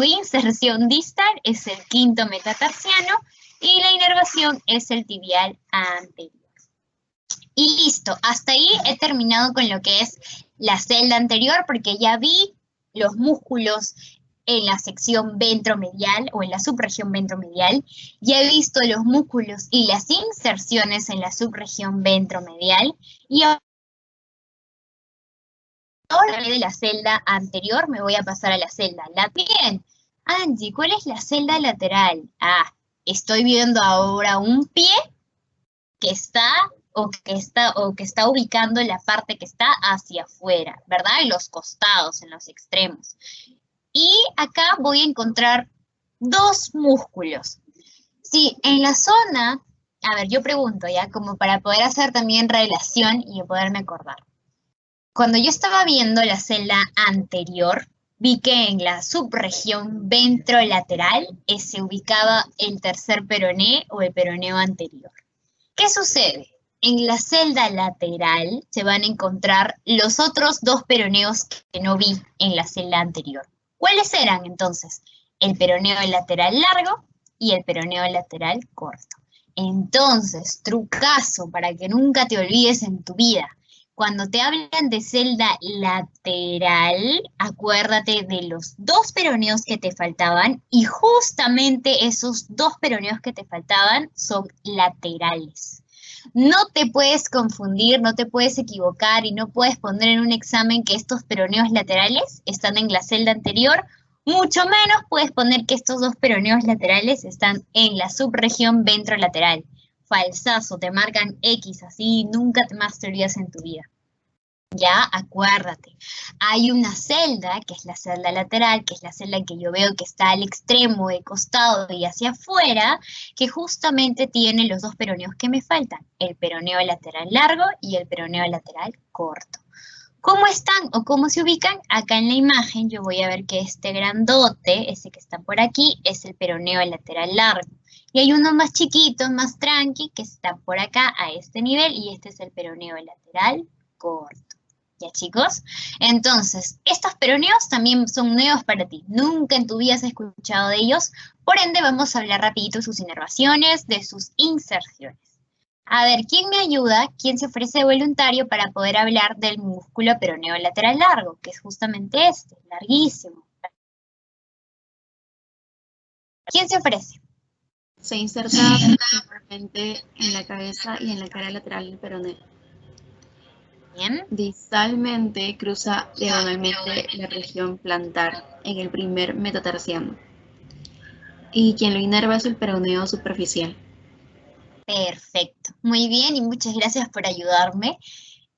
inserción distal es el quinto metatarsiano y la inervación es el tibial anterior. Y listo, hasta ahí he terminado con lo que es la celda anterior porque ya vi los músculos en la sección ventromedial o en la subregión ventromedial. Ya he visto los músculos y las inserciones en la subregión ventromedial. Y ahora de la celda anterior me voy a pasar a la celda lateral. Angie, ¿cuál es la celda lateral? Ah, estoy viendo ahora un pie que está ubicando la parte que está hacia afuera, ¿verdad? En los costados, en los extremos. Y acá voy a encontrar dos músculos. Sí, en la zona, a ver, yo pregunto ya, como para poder hacer también relación y poderme acordar. Cuando yo estaba viendo la celda anterior, vi que en la subregión ventrolateral se ubicaba el tercer peroné o el peroneo anterior. ¿Qué sucede? En la celda lateral se van a encontrar los otros dos peroneos que no vi en la celda anterior. ¿Cuáles eran entonces? El peroneo lateral largo y el peroneo lateral corto. Entonces, trucazo para que nunca te olvides en tu vida. Cuando te hablan de celda lateral, acuérdate de los dos peroneos que te faltaban y justamente esos dos peroneos que te faltaban son laterales. No te puedes confundir, no te puedes equivocar y no puedes poner en un examen que estos peroneos laterales están en la celda anterior, mucho menos puedes poner que estos dos peroneos laterales están en la subregión ventrolateral. Falsazo, te marcan X así, nunca más te olvidas en tu vida. Ya, acuérdate, hay una celda, que es la celda lateral, que es la celda que yo veo que está al extremo, de costado y hacia afuera, que justamente tiene los dos peroneos que me faltan, el peroneo lateral largo y el peroneo lateral corto. ¿Cómo están o cómo se ubican? Acá en la imagen yo voy a ver que este grandote, ese que está por aquí, es el peroneo lateral largo. Y hay uno más chiquito, más tranqui, que está por acá a este nivel y este es el peroneo lateral corto. ¿Ya, chicos? Entonces, estos peroneos también son nuevos para ti. Nunca en tu vida has escuchado de ellos. Por ende, vamos a hablar rapidito de sus inervaciones, de sus inserciones. A ver, ¿quién me ayuda? ¿Quién se ofrece voluntario para poder hablar del músculo peroneo lateral largo? Que es justamente este, larguísimo. ¿Quién se ofrece? Se inserta principalmente en la cabeza y en la cara lateral del peroneo. Bien. Distalmente cruza diagonalmente la región plantar en el primer metatarsiano. Y quien lo inerva es el peroneo superficial. Perfecto. Muy bien y muchas gracias por ayudarme.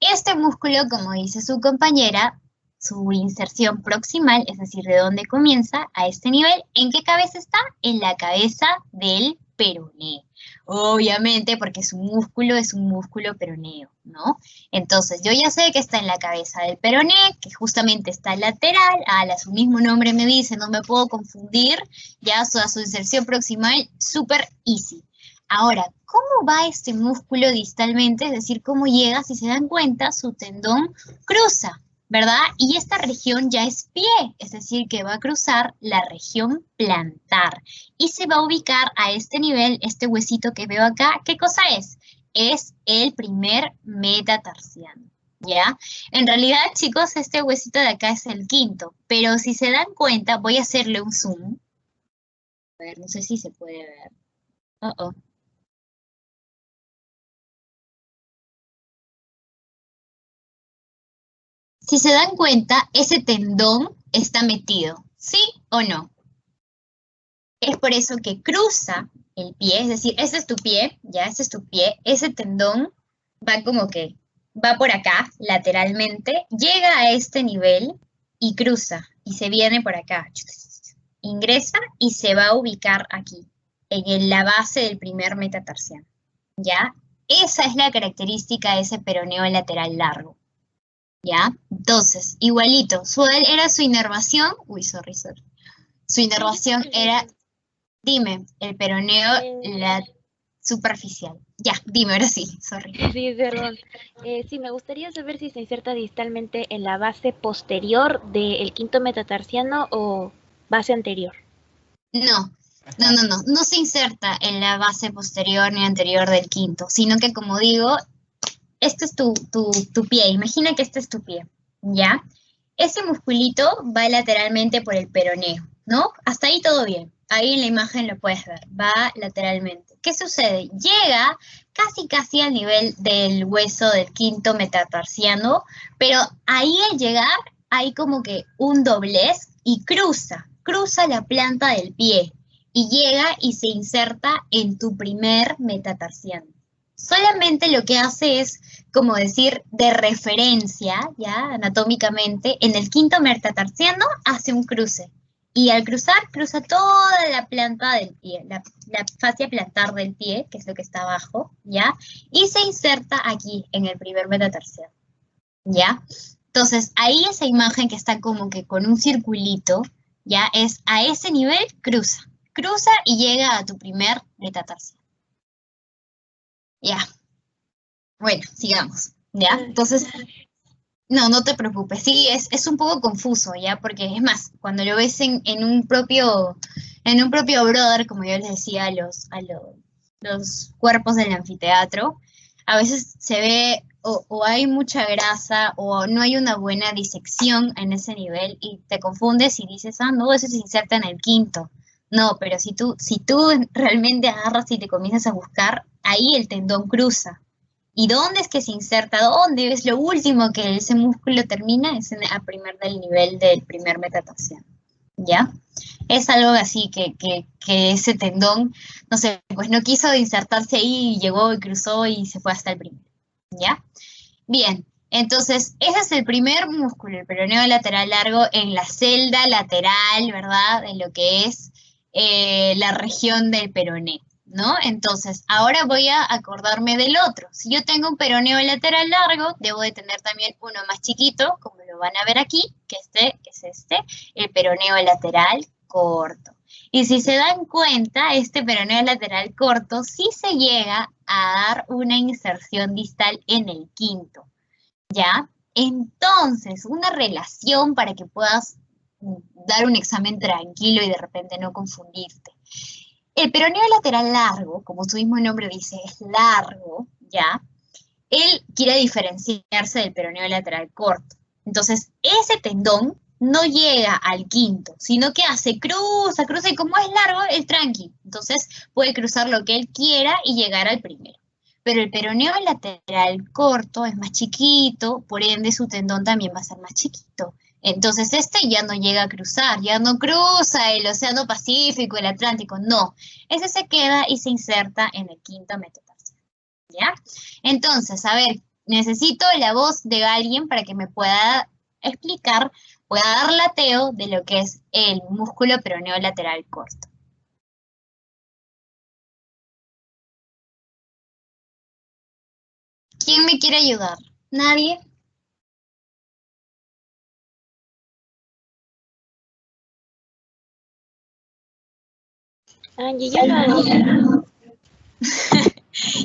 Este músculo, como dice su compañera, su inserción proximal, es decir, de dónde comienza a este nivel, ¿en qué cabeza está? En la cabeza del peroneo. Obviamente, porque es un músculo peroneo, ¿no? Entonces, yo ya sé que está en la cabeza del peroné, que justamente está lateral, a su mismo nombre me dice, no me puedo confundir, ya su inserción proximal, súper easy. Ahora, ¿cómo va este músculo distalmente? Es decir, ¿cómo llega? Si se dan cuenta, su tendón cruza, ¿verdad? Y esta región ya es pie, es decir, que va a cruzar la región plantar y se va a ubicar a este nivel, este huesito que veo acá. ¿Qué cosa es? Es el primer metatarsiano. ¿ya? En realidad, chicos, este huesito de acá es el quinto, pero si se dan cuenta, voy a hacerle un zoom. A ver, no sé si se puede ver. Oh. Si se dan cuenta, ese tendón está metido, ¿sí o no? Es por eso que cruza el pie, es decir, ese es tu pie, ya, ese es tu pie, ese tendón va como que, va por acá, lateralmente, llega a este nivel y cruza, y se viene por acá, ingresa y se va a ubicar aquí, en la base del primer metatarsiano, ¿ya? Esa es la característica de ese peroneo lateral largo. ¿Ya? Entonces, igualito, era su inervación, su inervación era, dime, el peroneo superficial. Ya, dime, ahora sí, sorry. Sí, perdón. Sí, me gustaría saber si se inserta distalmente en la base posterior del quinto metatarsiano o base anterior. No se inserta en la base posterior ni anterior del quinto, sino que como digo, este es tu pie, imagina que este es tu pie, ¿ya? Ese musculito va lateralmente por el peroneo, ¿no? Hasta ahí todo bien, ahí en la imagen lo puedes ver, va lateralmente. ¿Qué sucede? Llega casi al nivel del hueso del quinto metatarsiano, pero ahí al llegar hay como que un doblez y cruza la planta del pie y llega y se inserta en tu primer metatarsiano. Solamente lo que hace es, como decir, de referencia, ya, anatómicamente, en el quinto metatarsiano hace un cruce. Y al cruzar, cruza toda la planta del pie, la fascia plantar del pie, que es lo que está abajo, ¿ya? Y se inserta aquí, en el primer metatarsiano, ¿ya? Entonces, ahí esa imagen que está como que con un circulito, ¿ya? Es a ese nivel, cruza y llega a tu primer metatarsiano. Ya. Bueno, sigamos, ¿ya? Entonces, no te preocupes, sí, es un poco confuso, ¿ya? Porque es más, cuando lo ves en un propio brother, como yo les decía a los cuerpos del anfiteatro, a veces se ve o hay mucha grasa o no hay una buena disección en ese nivel y te confundes y dices, no, eso se inserta en el quinto. No, pero si tú realmente agarras y te comienzas a buscar, ahí el tendón cruza. ¿Y dónde es que se inserta? ¿Dónde? Es lo último que ese músculo termina, es a primer del nivel del primer metatarsiano, ¿ya? Es algo así que ese tendón, no sé, pues no quiso insertarse ahí y llegó y cruzó y se fue hasta el primero, ¿ya? Bien, entonces ese es el primer músculo, el peroneo lateral largo en la celda lateral, ¿verdad? De lo que es la región del peroneo, ¿no? Entonces, ahora voy a acordarme del otro. Si yo tengo un peroneo lateral largo, debo de tener también uno más chiquito, como lo van a ver aquí, que es el peroneo lateral corto. Y si se dan cuenta, este peroneo lateral corto sí se llega a dar una inserción distal en el quinto, ¿ya? Entonces, una relación para que puedas dar un examen tranquilo y de repente no confundirte. El peroneo lateral largo, como su mismo nombre dice, es largo, ¿ya? Él quiere diferenciarse del peroneo lateral corto. Entonces, ese tendón no llega al quinto, sino que cruza, y como es largo, es tranqui. Entonces, puede cruzar lo que él quiera y llegar al primero. Pero el peroneo lateral corto es más chiquito, por ende su tendón también va a ser más chiquito. Entonces este ya no llega a cruzar, ya no cruza el Océano Pacífico, el Atlántico, no. Ese se queda y se inserta en el quinto metatarsiano, ¿ya? Entonces, a ver, necesito la voz de alguien para que me pueda explicar, pueda dar lateo de lo que es el músculo peroneo lateral corto. ¿Quién me quiere ayudar? ¿Nadie? Angie, yo lo hago.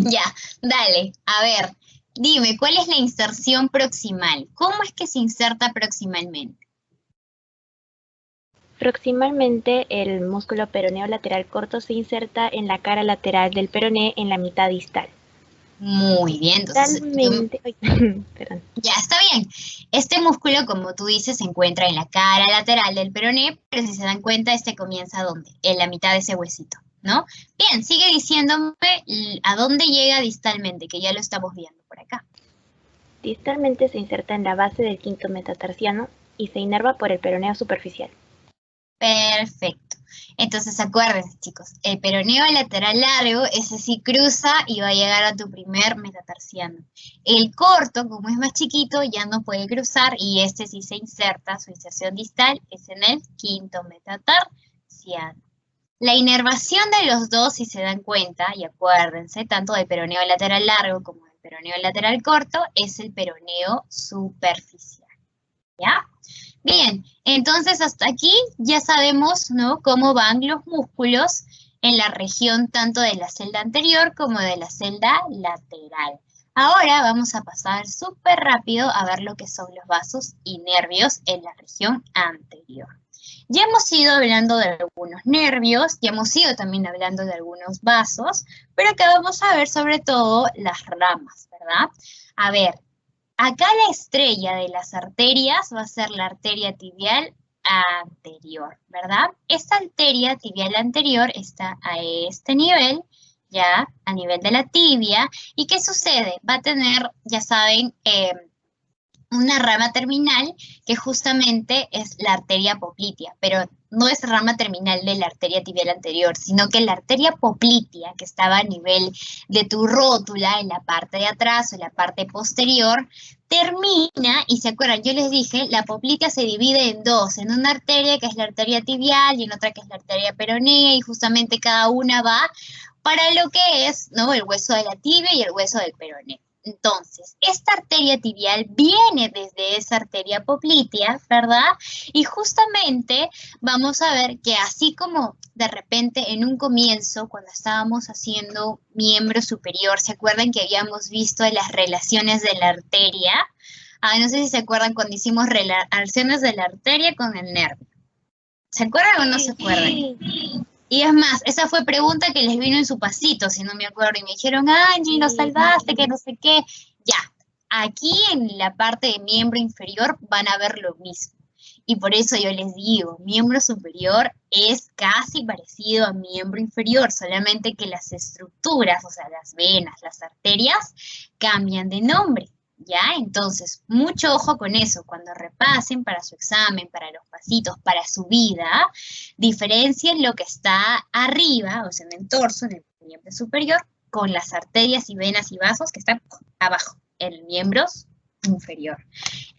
Ya, dale, a ver, dime, ¿cuál es la inserción proximal? ¿Cómo es que se inserta proximalmente? Proximalmente, el músculo peroneo lateral corto se inserta en la cara lateral del peroné en la mitad distal. Muy bien, entonces Totalmente. Ay, perdón. ya está bien. Este músculo, como tú dices, se encuentra en la cara lateral del peroné, pero si se dan cuenta, este comienza ¿dónde? En la mitad de ese huesito, ¿no? Bien, sigue diciéndome a dónde llega distalmente, que ya lo estamos viendo por acá. Distalmente se inserta en la base del quinto metatarsiano y se inerva por el peroneo superficial. Perfecto. Entonces acuérdense, chicos, el peroneo lateral largo, ese sí cruza y va a llegar a tu primer metatarsiano. El corto, como es más chiquito, ya no puede cruzar y este sí se inserta, su inserción distal es en el quinto metatarsiano. La inervación de los dos, si se dan cuenta, y acuérdense, tanto del peroneo lateral largo como del peroneo lateral corto, es el peroneo superficial. ¿Ya? Bien, entonces hasta aquí ya sabemos, ¿no?, cómo van los músculos en la región tanto de la celda anterior como de la celda lateral. Ahora vamos a pasar súper rápido a ver lo que son los vasos y nervios en la región anterior. Ya hemos ido hablando de algunos nervios, ya hemos ido también hablando de algunos vasos, pero acá vamos a ver sobre todo las ramas, ¿verdad? A ver, acá la estrella de las arterias va a ser la arteria tibial anterior, ¿verdad? Esta arteria tibial anterior está a este nivel, ya, a nivel de la tibia. ¿Y qué sucede? Va a tener, ya saben, una rama terminal que justamente es la arteria poplitea, pero no es rama terminal de la arteria tibial anterior, sino que la arteria poplitea, que estaba a nivel de tu rótula, en la parte de atrás o en la parte posterior, termina, y se acuerdan, yo les dije, la poplitea se divide en dos, en una arteria que es la arteria tibial y en otra que es la arteria peronea, y justamente cada una va para lo que es, ¿no?, el hueso de la tibia y el hueso del peroneo. Entonces, esta arteria tibial viene desde esa arteria poplitea, ¿verdad? Y justamente vamos a ver que así como de repente en un comienzo, cuando estábamos haciendo miembro superior, ¿se acuerdan que habíamos visto las relaciones de la arteria? No sé si se acuerdan cuando hicimos relaciones de la arteria con el nervio. ¿Se acuerdan o no se acuerdan? Sí. Y es más, esa fue pregunta que les vino en su pasito, si no me acuerdo, y me dijeron, Angie, nos salvaste, que no sé qué. Ya, aquí en la parte de miembro inferior van a ver lo mismo. Y por eso yo les digo, miembro superior es casi parecido a miembro inferior, solamente que las estructuras, o sea, las venas, las arterias, cambian de nombre. ¿Ya? Entonces, mucho ojo con eso. Cuando repasen para su examen, para los pasitos, para su vida, diferencien lo que está arriba, o sea, en el torso, en el miembro superior, con las arterias y venas y vasos que están abajo, en el miembro inferior.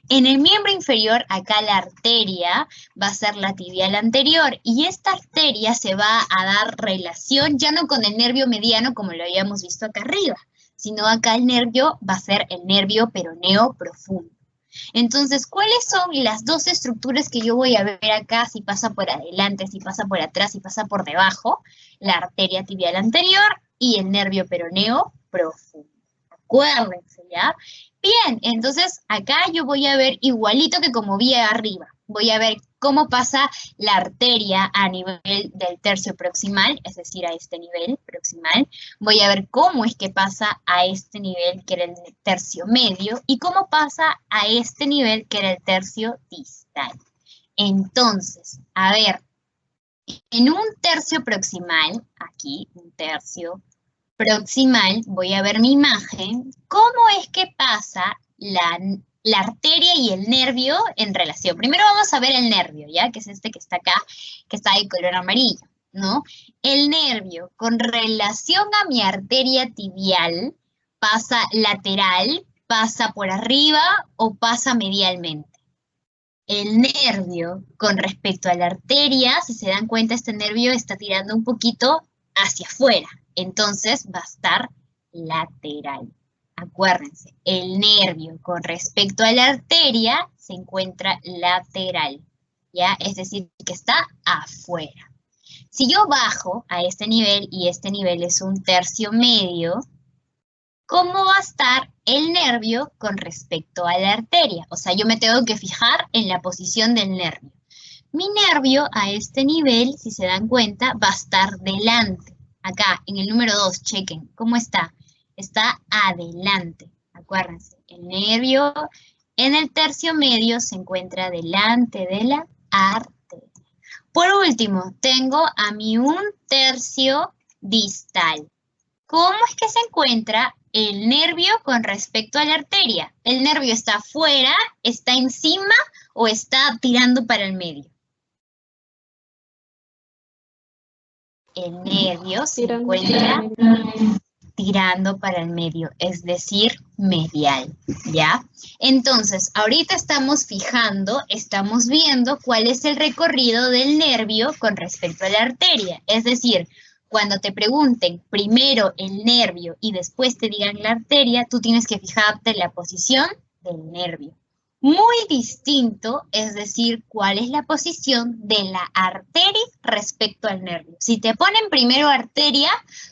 En el miembro inferior, acá la arteria va a ser la tibial anterior, y esta arteria se va a dar relación ya no con el nervio mediano como lo habíamos visto acá arriba, sino acá el nervio va a ser el nervio peroneo profundo. Entonces, ¿cuáles son las dos estructuras que yo voy a ver acá si pasa por adelante, si pasa por atrás, si pasa por debajo? La arteria tibial anterior y el nervio peroneo profundo. Acuérdense, ¿ya? Bien, entonces acá yo voy a ver igualito que como vi arriba. Voy a ver cómo pasa la arteria a nivel del tercio proximal, es decir, a este nivel proximal. Voy a ver cómo es que pasa a este nivel, que era el tercio medio, y cómo pasa a este nivel, que era el tercio distal. Entonces, a ver, en un tercio proximal, aquí, un tercio proximal, voy a ver mi imagen, cómo es que pasa la arteria y el nervio en relación. Primero vamos a ver el nervio, ¿ya? Que es este que está acá, que está de color amarillo, ¿no? El nervio, con relación a mi arteria tibial, pasa lateral, pasa por arriba o pasa medialmente. El nervio, con respecto a la arteria, si se dan cuenta, este nervio está tirando un poquito hacia afuera. Entonces va a estar lateral. Acuérdense, el nervio con respecto a la arteria se encuentra lateral, ¿ya? Es decir, que está afuera. Si yo bajo a este nivel y este nivel es un tercio medio, ¿cómo va a estar el nervio con respecto a la arteria? O sea, yo me tengo que fijar en la posición del nervio. Mi nervio a este nivel, si se dan cuenta, va a estar delante. Acá, en el número 2, chequen, ¿cómo está? está adelante. Acuérdense, el nervio en el tercio medio se encuentra delante de la arteria. Por último, tengo a mi un tercio distal. ¿Cómo es que se encuentra el nervio con respecto a la arteria? ¿El nervio está afuera, está encima o está tirando para el medio? El nervio se encuentra tirando para el medio, es decir, medial, ¿ya? Entonces, ahorita estamos fijando, estamos viendo cuál es el recorrido del nervio con respecto a la arteria. Es decir, cuando te pregunten primero el nervio y después te digan la arteria, tú tienes que fijarte en la posición del nervio. Muy distinto es decir cuál es la posición de la arteria respecto al nervio. Si te ponen primero arteria,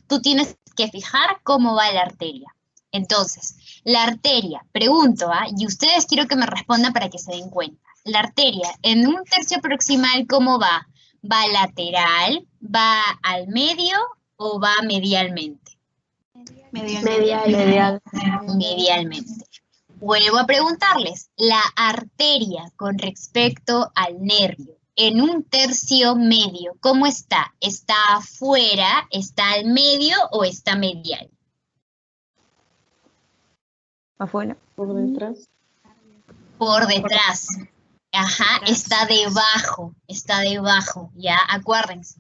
tú tienes que fijar cómo va la arteria. Entonces, la arteria, pregunto, y ustedes quiero que me respondan para que se den cuenta. La arteria, en un tercio proximal, ¿cómo va? ¿Va lateral, va al medio o va medialmente? Medial. Medialmente. Vuelvo a preguntarles, la arteria con respecto al nervio, en un tercio medio, ¿cómo está? ¿Está afuera, está al medio o está medial? Afuera. Por detrás. Por detrás. Ajá, está debajo, ya, acuérdense.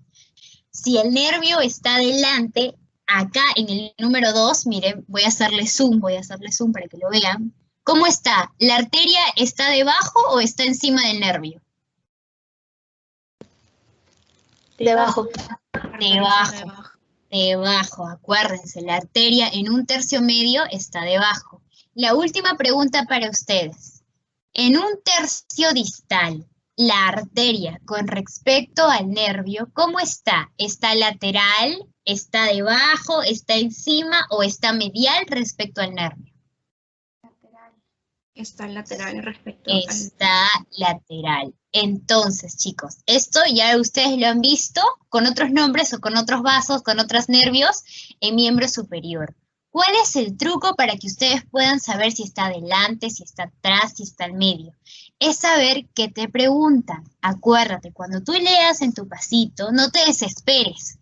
Si el nervio está delante, acá en el número 2, miren, voy a hacerle zoom para que lo vean. ¿Cómo está? ¿La arteria está debajo o está encima del nervio? Debajo. Debajo, acuérdense, la arteria en un tercio medio está debajo. La última pregunta para ustedes. En un tercio distal, la arteria con respecto al nervio, ¿cómo está? ¿Está lateral? ¿Está debajo? ¿Está encima? ¿O está medial respecto al nervio? Está lateral respecto Está lateral. Entonces, chicos, esto ya ustedes lo han visto con otros nombres o con otros vasos, con otros nervios en miembro superior. ¿Cuál es el truco para que ustedes puedan saber si está adelante, si está atrás, si está al medio? Es saber qué te preguntan. Acuérdate, cuando tú leas en tu pasito, no te desesperes.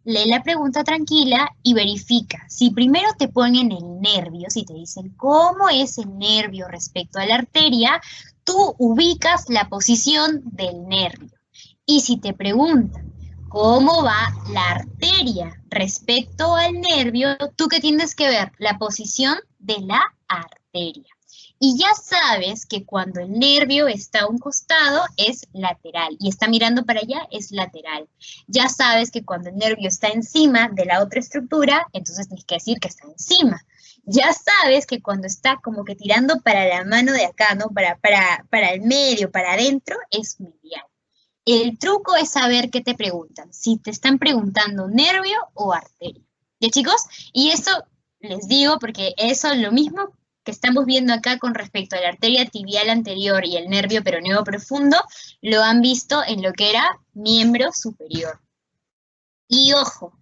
Lee la pregunta tranquila y verifica. Si primero te ponen el nervio, si te dicen cómo es el nervio respecto a la arteria, tú ubicas la posición del nervio. Y si te preguntan cómo va la arteria respecto al nervio, ¿tú qué tienes que ver? La posición de la arteria. Y ya sabes que cuando el nervio está a un costado es lateral y está mirando para allá es lateral. Ya sabes que cuando el nervio está encima de la otra estructura, entonces tienes que decir que está encima. Ya sabes que cuando está como que tirando para la mano de acá, ¿no? Para el medio, para adentro, es medial. El truco es saber qué te preguntan, si te están preguntando nervio o arteria. ¿Ya, chicos? Y eso les digo porque eso es lo mismo que estamos viendo acá con respecto a la arteria tibial anterior y el nervio peroneo profundo, lo han visto en lo que era miembro superior. Y ojo,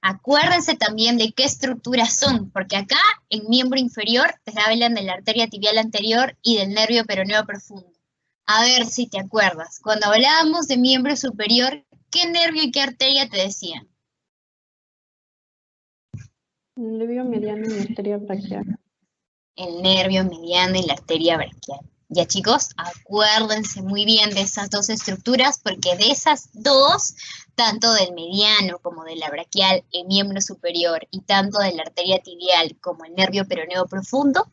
acuérdense también de qué estructuras son, porque acá en miembro inferior te hablan de la arteria tibial anterior y del nervio peroneo profundo. A ver si te acuerdas, cuando hablábamos de miembro superior, ¿qué nervio y qué arteria te decían? El nervio mediano y la arteria braquial. El nervio mediano y la arteria braquial. Ya, chicos, acuérdense muy bien de esas dos estructuras, porque de esas dos, tanto del mediano como de la braquial, el miembro superior, y tanto de la arteria tibial como el nervio peroneo profundo,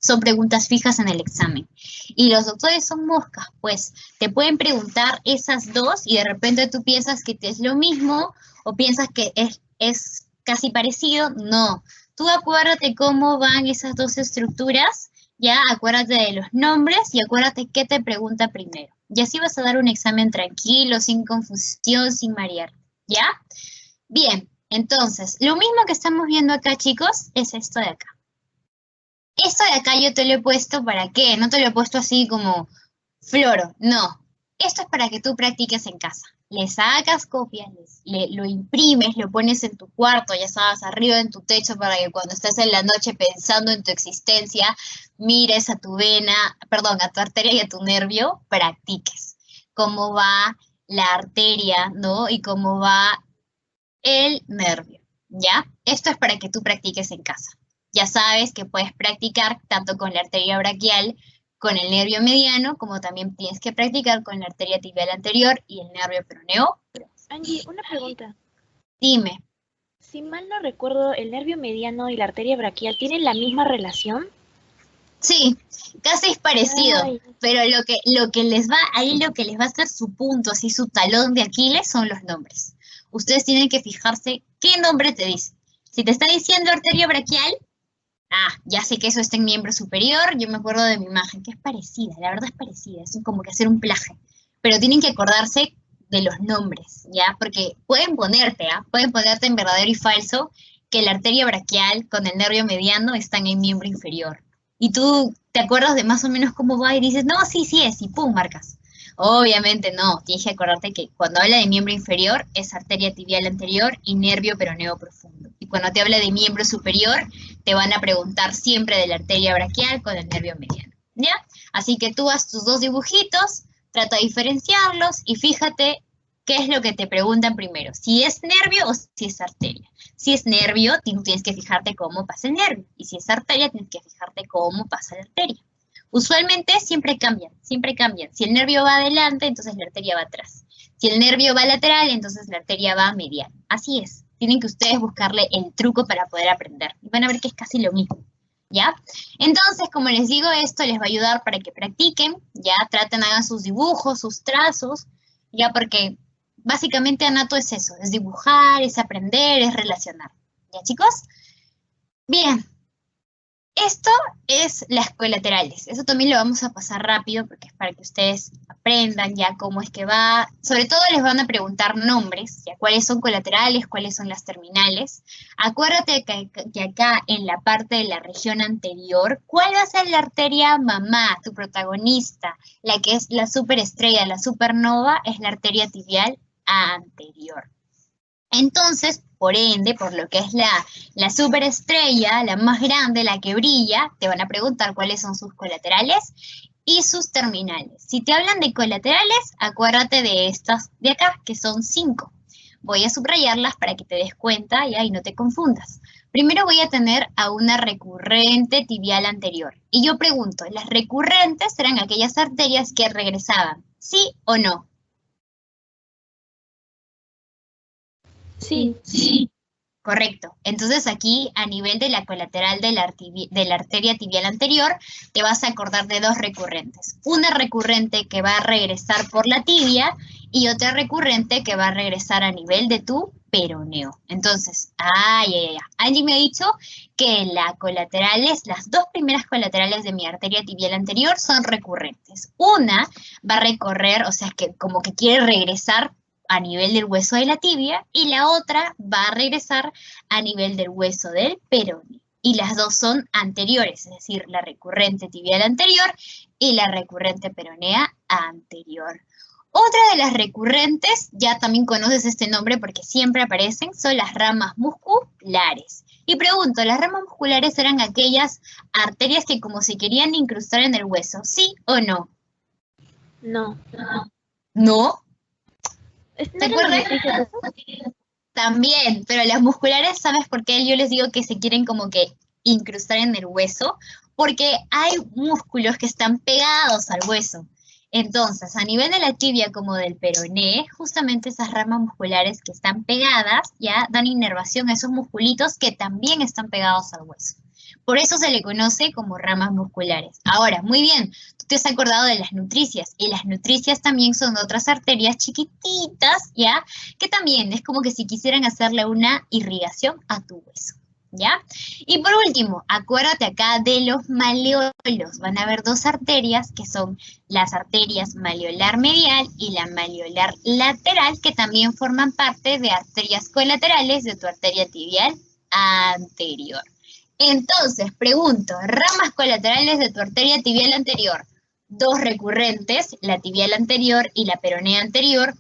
son preguntas fijas en el examen. Y los doctores son moscas, pues te pueden preguntar esas dos y de repente tú piensas que es lo mismo o piensas que es casi parecido. No, tú acuérdate cómo van esas dos estructuras, ya acuérdate de los nombres y acuérdate qué te pregunta primero. Y así vas a dar un examen tranquilo, sin confusión, sin marear, ¿ya? Bien, entonces, lo mismo que estamos viendo acá, chicos, es esto de acá. Esto de acá yo te lo he puesto, ¿para qué? No te lo he puesto así como floro, no. Esto es para que tú practiques en casa, le sacas copias, lo imprimes, lo pones en tu cuarto, ya sabes, arriba en tu techo, para que cuando estés en la noche pensando en tu existencia, mires a tu vena, perdón, a tu arteria y a tu nervio, practiques cómo va la arteria, ¿no? Y cómo va el nervio, ¿ya? Esto es para que tú practiques en casa. Ya sabes que puedes practicar tanto con la arteria braquial, con el nervio mediano, como también tienes que practicar con la arteria tibial anterior y el nervio peroneo. Angie, una pregunta. Dime. Si mal no recuerdo, ¿el nervio mediano y la arteria braquial tienen la misma relación? Sí, casi es parecido, Ay. pero lo que les va a hacer su punto, así su talón de Aquiles, son los nombres. Ustedes tienen que fijarse qué nombre te dice. Si te está diciendo arteria braquial, ya sé que eso está en miembro superior, yo me acuerdo de mi imagen, que es parecida, la verdad es parecida, es como que hacer un plagio. Pero tienen que acordarse de los nombres, ¿ya? Porque pueden ponerte en verdadero y falso, que la arteria braquial con el nervio mediano están en miembro inferior. Y tú te acuerdas de más o menos cómo va y dices, no, sí es, y pum, marcas. Obviamente no, tienes que acordarte que cuando habla de miembro inferior es arteria tibial anterior y nervio peroneo profundo. Y cuando te habla de miembro superior, te van a preguntar siempre de la arteria braquial con el nervio mediano, ¿ya? Así que tú haz tus dos dibujitos, trata de diferenciarlos y fíjate qué es lo que te preguntan primero, si es nervio o si es arteria. Si es nervio, tienes que fijarte cómo pasa el nervio. Y si es arteria, tienes que fijarte cómo pasa la arteria. Usualmente siempre cambian, siempre cambian. Si el nervio va adelante, entonces la arteria va atrás. Si el nervio va lateral, entonces la arteria va medial. Así es. Tienen que ustedes buscarle el truco para poder aprender. Y van a ver que es casi lo mismo, ¿ya? Entonces, como les digo, esto les va a ayudar para que practiquen, ¿ya? Traten, hagan sus dibujos, sus trazos, ¿ya? Porque básicamente anato es eso, es dibujar, es aprender, es relacionar. ¿Ya, chicos? Bien. Esto es las colaterales. Eso también lo vamos a pasar rápido porque es para que ustedes aprendan ya cómo es que va. Sobre todo les van a preguntar nombres, ya cuáles son colaterales, cuáles son las terminales. Acuérdate que acá en la parte de la región anterior, ¿cuál va a ser la arteria mamá, tu protagonista? La que es la superestrella, la supernova, es la arteria tibial anterior. Entonces, por ende, por lo que es la superestrella, la más grande, la que brilla, te van a preguntar cuáles son sus colaterales y sus terminales. Si te hablan de colaterales, acuérdate de estas de acá, que son 5. Voy a subrayarlas para que te des cuenta y no te confundas. Primero voy a tener a una recurrente tibial anterior. Y yo pregunto, ¿las recurrentes serán aquellas arterias que regresaban? ¿Sí o no? Sí. Correcto. Entonces aquí, a nivel de la colateral de la arteria tibial anterior, te vas a acordar de dos recurrentes. Una recurrente que va a regresar por la tibia y otra recurrente que va a regresar a nivel de tu peroneo. Entonces, Angie me ha dicho que las dos primeras colaterales de mi arteria tibial anterior son recurrentes. Una va a recorrer, o sea, es que como que quiere regresar a nivel del hueso de la tibia y la otra va a regresar a nivel del hueso del peroneo. Y las dos son anteriores, es decir, la recurrente tibial anterior y la recurrente peronea anterior. Otra de las recurrentes, ya también conoces este nombre porque siempre aparecen, son las ramas musculares. Y pregunto, ¿las ramas musculares eran aquellas arterias que como se querían incrustar en el hueso? ¿Sí o no? No. ¿No? ¿Te acuerdas? También, pero las musculares, ¿sabes por qué? Yo les digo que se quieren como que incrustar en el hueso, porque hay músculos que están pegados al hueso. Entonces, a nivel de la tibia como del peroné, justamente esas ramas musculares que están pegadas ya dan inervación a esos musculitos que también están pegados al hueso. Por eso se le conoce como ramas musculares. Ahora, muy bien, tú te has acordado de las nutricias, y las nutricias también son otras arterias chiquititas, ¿ya? Que también es como que si quisieran hacerle una irrigación a tu hueso, ¿ya? Y por último, acuérdate acá de los maleolos. Van a haber dos arterias, que son las arterias maleolar medial y la maleolar lateral, que también forman parte de arterias colaterales de tu arteria tibial anterior. Entonces, pregunto, ramas colaterales de tu arteria tibial anterior, dos recurrentes, la tibial anterior y la peronea anterior,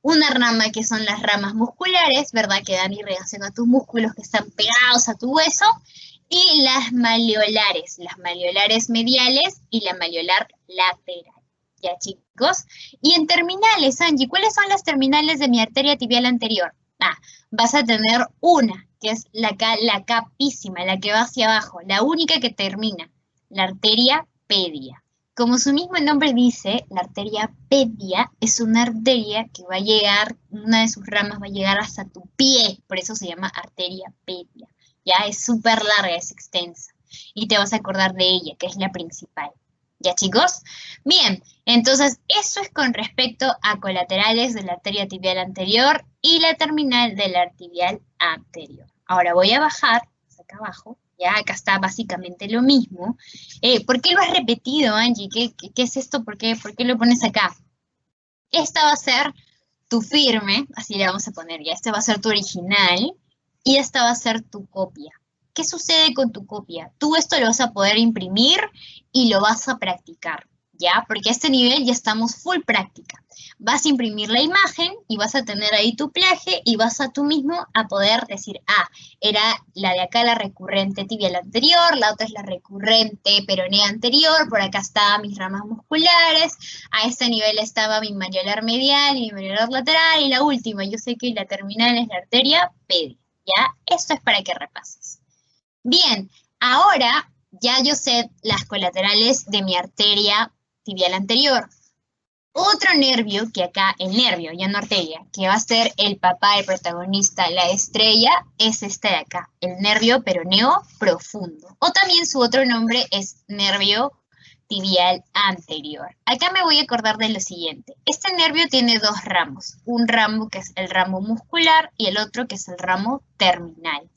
una rama que son las ramas musculares, ¿verdad? Que dan irrigación a tus músculos que están pegados a tu hueso, y las maleolares mediales y la maleolar lateral. ¿Ya, chicos? Y en terminales, Angie, ¿cuáles son las terminales de mi arteria tibial anterior? Vas a tener una, que es la capísima, la que va hacia abajo, la única que termina, la arteria pedia. Como su mismo nombre dice, la arteria pedia es una arteria que va a llegar, una de sus ramas va a llegar hasta tu pie, por eso se llama arteria pedia. Ya es súper larga, es extensa, y te vas a acordar de ella, que es la principal. ¿Ya, chicos? Bien, entonces eso es con respecto a colaterales de la arteria tibial anterior y la terminal de la tibial anterior. Ahora voy a bajar, acá abajo, ya acá está básicamente lo mismo. ¿Por qué lo has repetido, Angie? ¿Qué es esto? ¿Por qué lo pones acá? Esta va a ser tu firme, así le vamos a poner ya, este va a ser tu original y esta va a ser tu copia. ¿Qué sucede con tu copia? Tú esto lo vas a poder imprimir y lo vas a practicar, ¿ya? Porque a este nivel ya estamos full práctica. Vas a imprimir la imagen y vas a tener ahí tu plaje y vas a tú mismo a poder decir, era la de acá la recurrente tibial anterior, la otra es la recurrente peronea anterior, por acá estaban mis ramas musculares, a este nivel estaba mi maleolar medial y mi maleolar lateral y la última, yo sé que la terminal es la arteria pedia, ¿ya? Esto es para que repases. Bien, ahora ya yo sé las colaterales de mi arteria tibial anterior. Otro nervio, que acá, el nervio, ya no arteria, que va a ser el papá, el protagonista, la estrella, es este de acá, el nervio peroneo profundo. O también su otro nombre es nervio tibial anterior. Acá me voy a acordar de lo siguiente. Este nervio tiene dos ramos. Un ramo que es el ramo muscular y el otro que es el ramo terminal.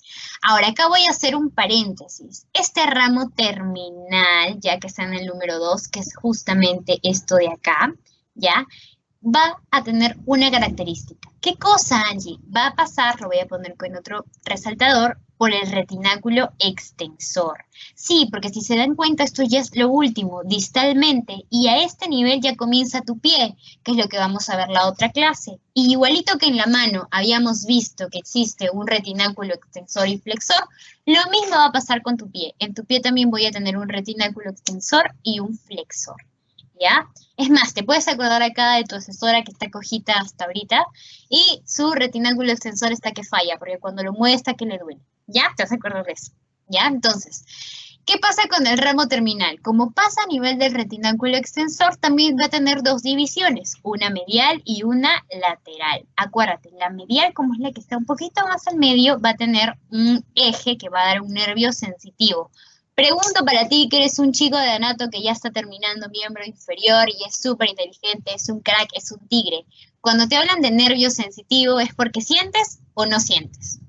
Ahora acá voy a hacer un paréntesis. Este ramo terminal, ya que está en el número 2, que es justamente esto de acá, ¿ya? Va a tener una característica. ¿Qué cosa, Angie? Va a pasar, lo voy a poner con otro resaltador, por el retináculo extensor. Sí, porque si se dan cuenta, esto ya es lo último, distalmente, y a este nivel ya comienza tu pie, que es lo que vamos a ver la otra clase. Y igualito que en la mano habíamos visto que existe un retináculo extensor y flexor, lo mismo va a pasar con tu pie. En tu pie también voy a tener un retináculo extensor y un flexor. ¿Ya? Es más, te puedes acordar acá de tu asesora que está cojita hasta ahorita y su retináculo extensor está que falla, porque cuando lo mueve está que le duele. ¿Ya? Te vas a acordar de eso. ¿Ya? Entonces, ¿qué pasa con el ramo terminal? Como pasa a nivel del retináculo extensor, también va a tener dos divisiones, una medial y una lateral. Acuérdate, la medial, como es la que está un poquito más al medio, va a tener un eje que va a dar un nervio sensitivo. Pregunto para ti, que eres un chico de anato que ya está terminando miembro inferior y es súper inteligente, es un crack, es un tigre. Cuando te hablan de nervio sensitivo, ¿es porque sientes o no sientes?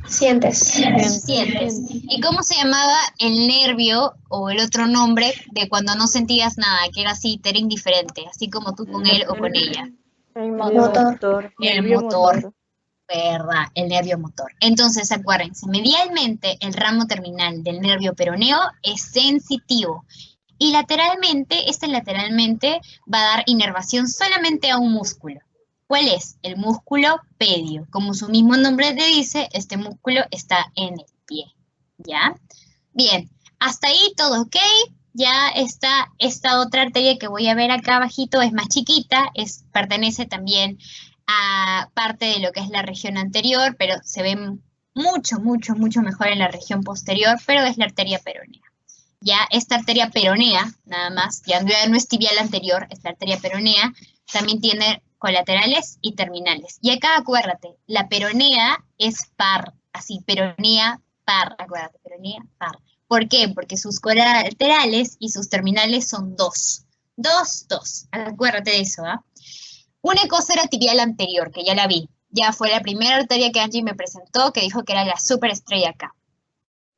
Sientes. Sientes. ¿Y cómo se llamaba el nervio o el otro nombre de cuando no sentías nada, que era así, te era indiferente, así como tú con él o con ella? El motor. El motor. ¿Verdad? El nervio motor. Entonces, acuérdense, medialmente el ramo terminal del nervio peroneo es sensitivo y lateralmente, lateralmente va a dar inervación solamente a un músculo. ¿Cuál es? El músculo pedio. Como su mismo nombre te dice, este músculo está en el pie. ¿Ya? Bien, hasta ahí todo ok. Ya está esta otra arteria que voy a ver acá abajito, es más chiquita, pertenece también a parte de lo que es la región anterior, pero se ve mucho mejor en la región posterior, pero es la arteria peronea. Ya esta arteria peronea, nada más, ya no es tibial anterior, es la arteria peronea, también tiene colaterales y terminales. Y acá acuérdate, la peronea es par, así, peronea par, acuérdate, peronea par. ¿Por qué? Porque sus colaterales y sus terminales son dos. Dos. Acuérdate de eso, ¿ah? Una cosa era tibial anterior, que ya la vi. Ya fue la primera arteria que Angie me presentó, que dijo que era la superestrella acá.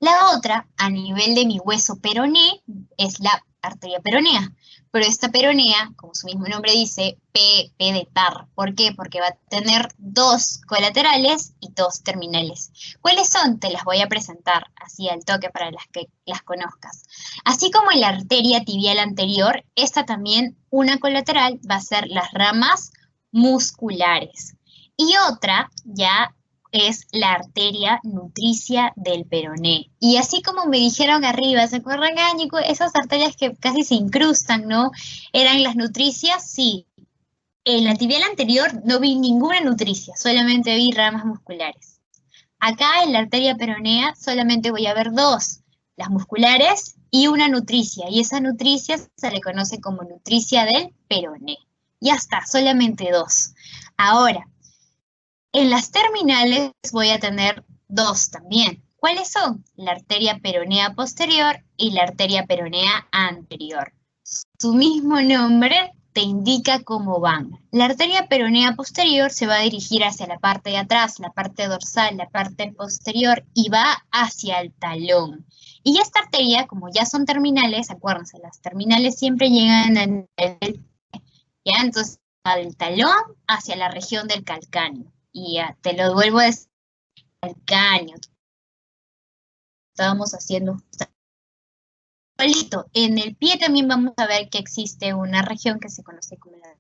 La otra, a nivel de mi hueso peroné, es la arteria peronea. Pero esta peronea, como su mismo nombre dice, P de par. ¿Por qué? Porque va a tener dos colaterales y dos terminales. ¿Cuáles son? Te las voy a presentar así al toque para las que las conozcas. Así como en la arteria tibial anterior, esta también, una colateral, va a ser las ramas musculares. Y otra ya es la arteria nutricia del peroné. Y así como me dijeron arriba, ¿se acuerdan, Áñico? Esas arterias que casi se incrustan, ¿no? ¿Eran las nutricias? Sí. En la tibial anterior no vi ninguna nutricia, solamente vi ramas musculares. Acá en la arteria peronea solamente voy a ver dos, las musculares y una nutricia. Y esa nutricia se le conoce como nutricia del peroné. Ya está, solamente dos. Ahora, en las terminales voy a tener dos también. ¿Cuáles son? La arteria peronea posterior y la arteria peronea anterior. Su mismo nombre te indica cómo van. La arteria peronea posterior se va a dirigir hacia la parte de atrás, la parte dorsal, la parte posterior y va hacia el talón. Y esta arteria, como ya son terminales, acuérdense, las terminales siempre llegan ¿ya? Entonces, al talón hacia la región del calcáneo. Y ya, te lo vuelvo a decir, calcáneo. Estábamos haciendo... Listo. En el pie también vamos a ver que existe una región que se conoce como la...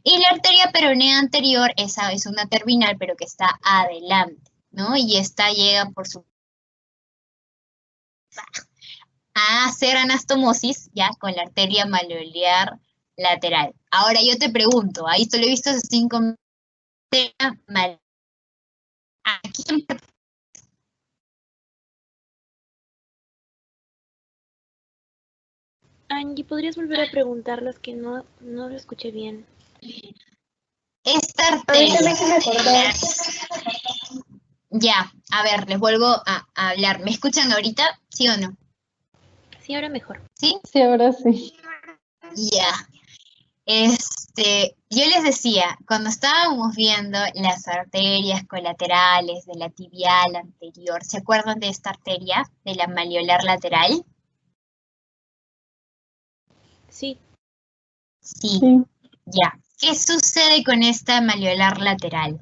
Y la arteria peronea anterior, esa es una terminal, pero que está adelante, ¿no? Y esta llega por su... a hacer anastomosis, ya, con la arteria malleolar lateral. Ahora yo te pregunto, ahí esto lo he visto hace 5 minutos. Aquí Angie, ¿podrías volver a preguntarlas que no lo escuché bien? esta A mí arteria. también se me acordó. Ya, a ver, les vuelvo a hablar. ¿Me escuchan ahorita? ¿Sí o no? Sí, ahora mejor. ¿Sí? Sí, ahora sí. Ya. Yo les decía, cuando estábamos viendo las arterias colaterales de la tibial anterior, ¿se acuerdan de esta arteria, de la malleolar lateral? Sí. Sí, Sí. ya. ¿Qué sucede con esta malleolar lateral?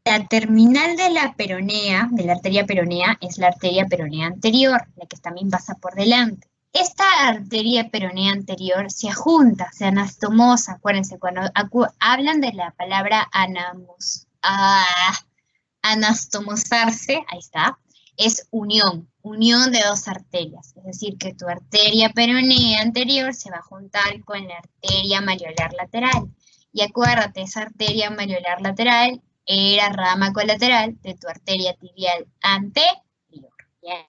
La terminal de la peronea, de la arteria peronea, es la arteria peronea anterior, la que también pasa por delante. Esta arteria peronea anterior se ajunta, se anastomosa. Acuérdense, cuando hablan de la palabra anastomosarse, ahí está, es unión de dos arterias. Es decir, que tu arteria peronea anterior se va a juntar con la arteria malleolar lateral. Y acuérdate, esa arteria malleolar lateral era rama colateral de tu arteria tibial anterior, ¿ya?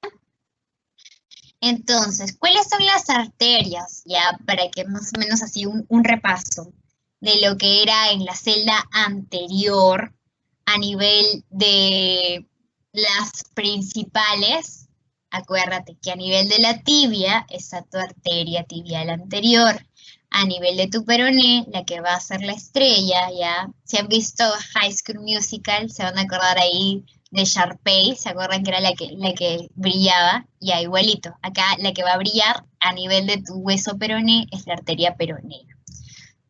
Entonces, ¿cuáles son las arterias? Ya, para que más o menos así un repaso de lo que era en la celda anterior a nivel de las principales. Acuérdate que a nivel de la tibia está tu arteria tibial anterior. A nivel de tu peroné, la que va a ser la estrella, ya. Si han visto High School Musical, se van a acordar ahí de Sharpay, ¿se acuerdan que era la que brillaba? Ya, igualito. Acá la que va a brillar a nivel de tu hueso peroné es la arteria peronea.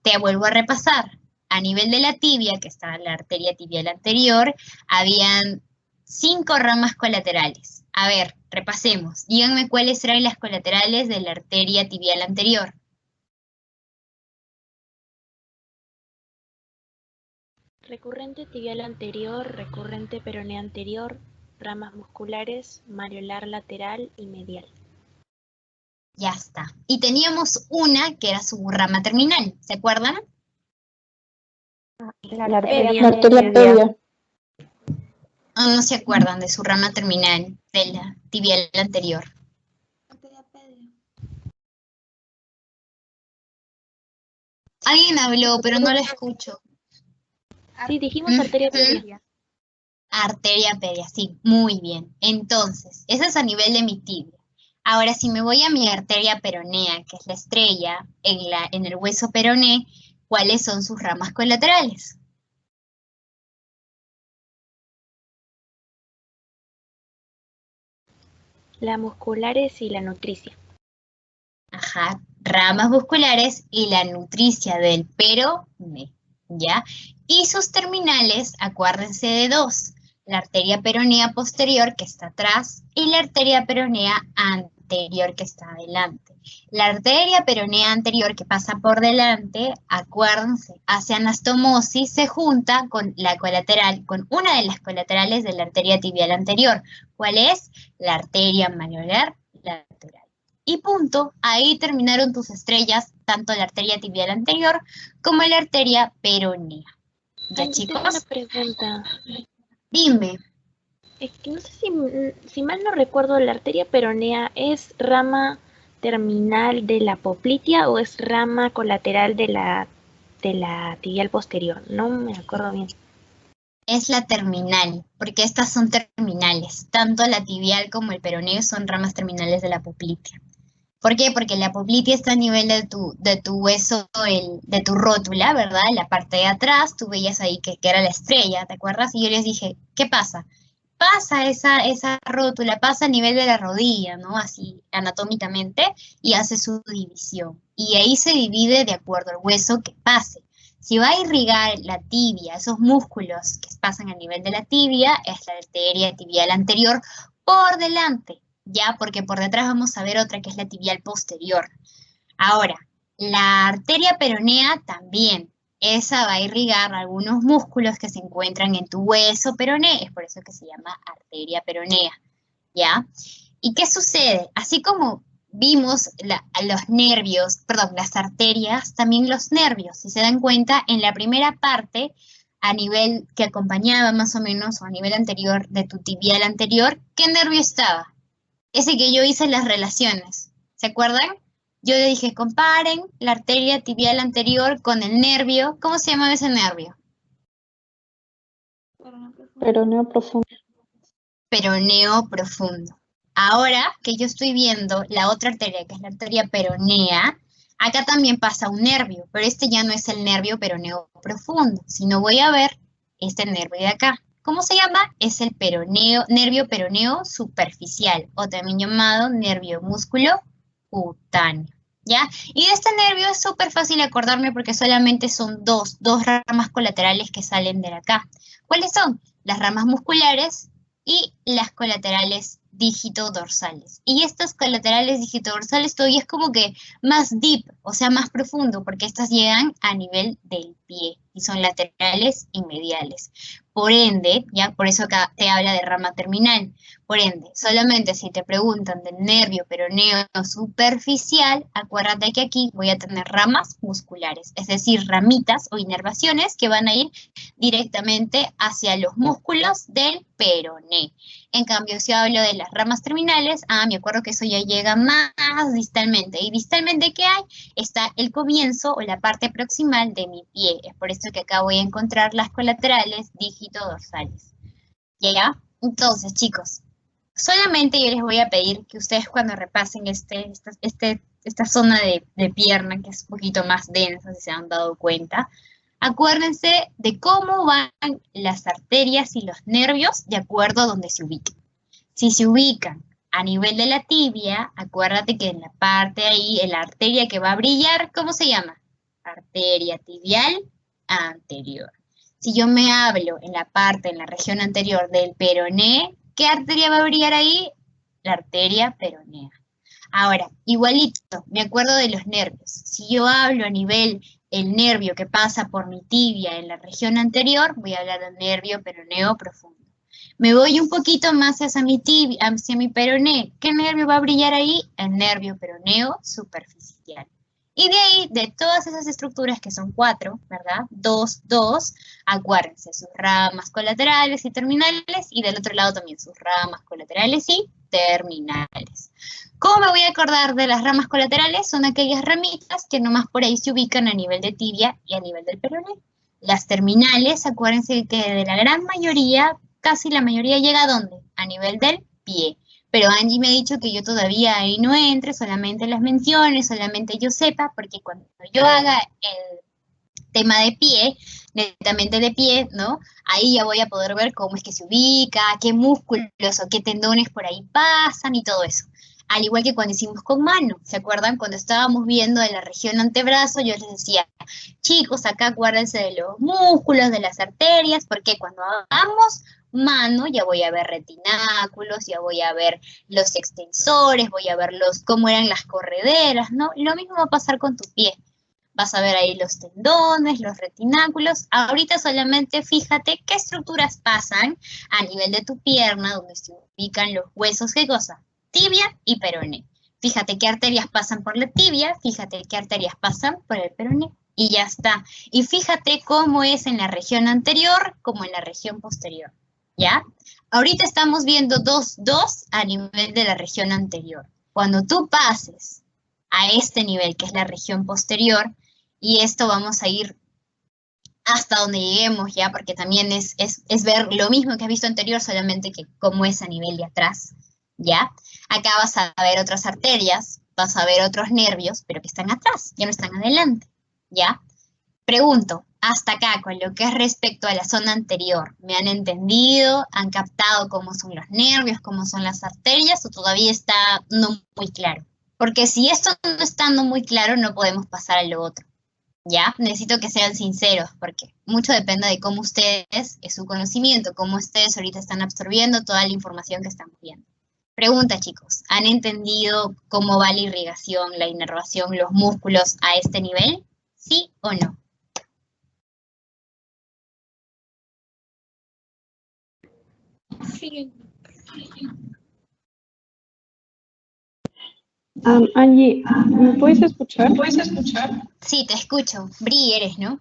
Te vuelvo a repasar. A nivel de la tibia, que está la arteria tibial anterior, habían 5 ramas colaterales. A ver, repasemos. Díganme cuáles eran las colaterales de la arteria tibial anterior. Recurrente tibial anterior, recurrente peronea anterior, ramas musculares, malleolar lateral y medial. Ya está. Y teníamos una que era su rama terminal, ¿se acuerdan? La arteria La pedia. ¿O no se acuerdan de su rama terminal de la tibial anterior? Alguien habló, pero no lo escucho. Sí, dijimos arteria pedia. Arteria pedia, sí, muy bien. Entonces, eso es a nivel de mi tibia. Ahora, si me voy a mi arteria peronea, que es la estrella, en el hueso peroné, ¿cuáles son sus ramas colaterales? Las musculares y la nutricia. Ajá, ramas musculares y la nutricia del peroné, ¿ya? Y sus terminales, acuérdense de dos, la arteria peronea posterior que está atrás y la arteria peronea anterior. anterior que está adelante. La arteria peronea anterior que pasa por delante, acuérdense, hace anastomosis, se junta con la colateral, con una de las colaterales de la arteria tibial anterior. ¿Cuál es? La arteria malar lateral. Y punto, ahí terminaron tus estrellas, tanto la arteria tibial anterior como la arteria peronea. ¿Ya, Ay, chicos? tengo una pregunta. Dime. Es que no sé si mal no recuerdo, ¿la arteria peronea es rama terminal de la poplitea o es rama colateral de la tibial posterior? No me acuerdo bien. Es la terminal, porque estas son terminales. Tanto la tibial como el peroneo son ramas terminales de la poplitea. ¿Por qué? Porque la poplitea está a nivel de tu hueso, de tu rótula, ¿verdad? En la parte de atrás, tú veías ahí que era la estrella, ¿te acuerdas? Y yo les dije, ¿qué pasa? Pasa esa rótula, pasa a nivel de la rodilla, ¿no? Así anatómicamente, y hace su división. Y ahí se divide de acuerdo al hueso que pase. Si va a irrigar la tibia, esos músculos que pasan a nivel de la tibia, es la arteria tibial anterior por delante, ¿ya? Porque por detrás vamos a ver otra que es la tibial posterior. Ahora, la arteria peronea también. Esa va a irrigar algunos músculos que se encuentran en tu hueso peroneo, es por eso que se llama arteria peronea, ¿ya? ¿Y qué sucede? Así como vimos los nervios, perdón, las arterias, también los nervios, si se dan cuenta, en la primera parte, a nivel que acompañaba más o menos, o a nivel anterior de tu tibial anterior, ¿qué nervio estaba? Ese que yo hice las relaciones, ¿se acuerdan? Yo le dije, comparen la arteria tibial anterior con el nervio. ¿Cómo se llama ese nervio? Peroneo profundo. Peroneo profundo. Ahora que yo estoy viendo la otra arteria, que es la arteria peronea, acá también pasa un nervio, pero este ya no es el nervio peroneo profundo, sino voy a ver este nervio de acá. ¿Cómo se llama? Es el nervio peroneo superficial, o también llamado nervio músculo cutáneo, ¿ya? Y de este nervio es súper fácil acordarme porque solamente son dos ramas colaterales que salen de acá. ¿Cuáles son? Las ramas musculares y las colaterales dígito-dorsales. Y estas colaterales dígito-dorsales todavía es como que más deep, o sea, más profundo, porque estas llegan a nivel del pie y son laterales y mediales. Por ende, ya por eso acá te habla de rama terminal. Por ende, solamente si te preguntan del nervio peroneo superficial, acuérdate que aquí voy a tener ramas musculares, es decir, ramitas o inervaciones que van a ir directamente hacia los músculos del peroné. En cambio, si hablo de las ramas terminales, me acuerdo que eso ya llega más distalmente. ¿Y distalmente qué hay? Está el comienzo o la parte proximal de mi pie. Es por eso que acá voy a encontrar las colaterales dígito-dorsales. ¿Ya? Entonces, chicos, solamente yo les voy a pedir que ustedes cuando repasen esta zona de pierna, que es un poquito más densa, si se han dado cuenta, acuérdense de cómo van las arterias y los nervios de acuerdo a donde se ubiquen. Si se ubican a nivel de la tibia, acuérdate que en la parte ahí, en la arteria que va a brillar, ¿cómo se llama? Arteria tibial anterior. Si yo me hablo en la región anterior del peroné, ¿qué arteria va a brillar ahí? La arteria peronea. Ahora, igualito, me acuerdo de los nervios. Si yo hablo a nivel el nervio que pasa por mi tibia en la región anterior, voy a hablar del nervio peroneo profundo. Me voy un poquito más hacia mi tibia, hacia mi peroné. ¿Qué nervio va a brillar ahí? El nervio peroneo superficial. Y de ahí, de todas esas estructuras que son 4, ¿verdad? 2, acuérdense, sus ramas colaterales y terminales, y del otro lado también sus ramas colaterales y terminales. ¿Cómo me voy a acordar de las ramas colaterales? Son aquellas ramitas que nomás por ahí se ubican a nivel de tibia y a nivel del peroné. Las terminales, acuérdense que de la gran mayoría, casi la mayoría llega ¿a dónde? A nivel del pie. Pero Angie me ha dicho que yo todavía ahí no entre, solamente las menciones, solamente yo sepa, porque cuando yo haga el tema de pie, netamente de pie, ¿no? Ahí ya voy a poder ver cómo es que se ubica, qué músculos o qué tendones por ahí pasan y todo eso. Al igual que cuando hicimos con mano, ¿se acuerdan? Cuando estábamos viendo de la región antebrazo, yo les decía, chicos, acá acuérdense de los músculos, de las arterias, porque cuando hagamos mano, ya voy a ver retináculos, ya voy a ver los extensores, voy a ver cómo eran las correderas, ¿no? Lo mismo va a pasar con tu pie. Vas a ver ahí los tendones, los retináculos. Ahorita solamente fíjate qué estructuras pasan a nivel de tu pierna, donde se ubican los huesos, ¿qué cosa? Tibia y peroné. Fíjate qué arterias pasan por la tibia, fíjate qué arterias pasan por el peroné. Y ya está. Y fíjate cómo es en la región anterior como en la región posterior. ¿Ya? Ahorita estamos viendo dos a nivel de la región anterior. Cuando tú pases a este nivel, que es la región posterior, y esto vamos a ir hasta donde lleguemos, ¿ya? Porque también es ver lo mismo que has visto anterior, solamente que cómo es a nivel de atrás, ¿ya? Acá vas a ver otras arterias, vas a ver otros nervios, pero que están atrás, ya no están adelante, ¿ya? Pregunto, hasta acá, con lo que es respecto a la zona anterior, ¿me han entendido? ¿Han captado cómo son los nervios, cómo son las arterias, o todavía está no muy claro? Porque si esto no está no muy claro, no podemos pasar a lo otro. ¿Ya? Necesito que sean sinceros, porque mucho depende de cómo ustedes, es su conocimiento, cómo ustedes ahorita están absorbiendo toda la información que estamos viendo. Pregunta, chicos, ¿han entendido cómo va la irrigación, la inervación, los músculos a este nivel? ¿Sí o no? Sí. Angie, ¿me puedes escuchar? Sí, te escucho. Bri eres, ¿no?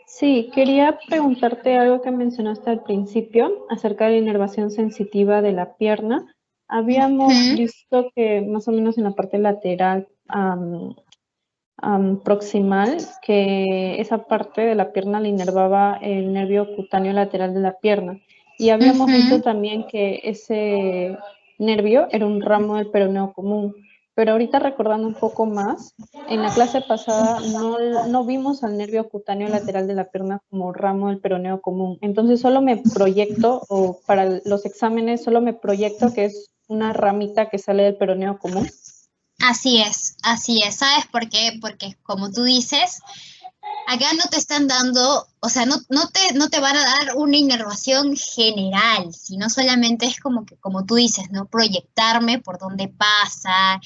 Sí, quería preguntarte algo que mencionaste al principio acerca de la inervación sensitiva de la pierna. Habíamos visto que más o menos en la parte lateral proximal, que esa parte de la pierna le inervaba el nervio cutáneo lateral de la pierna. Y habíamos visto también que ese nervio era un ramo del peroneo común. Pero ahorita recordando un poco más, en la clase pasada no vimos al nervio cutáneo lateral de la pierna como ramo del peroneo común. Entonces solo me proyecto, o para los exámenes solo me proyecto que es una ramita que sale del peroneo común. Así es. ¿Sabes por qué? Porque como tú dices, acá no te están dando, o sea, no te van a dar una inervación general, sino solamente es como que, como tú dices, ¿no? Proyectarme por dónde pasa,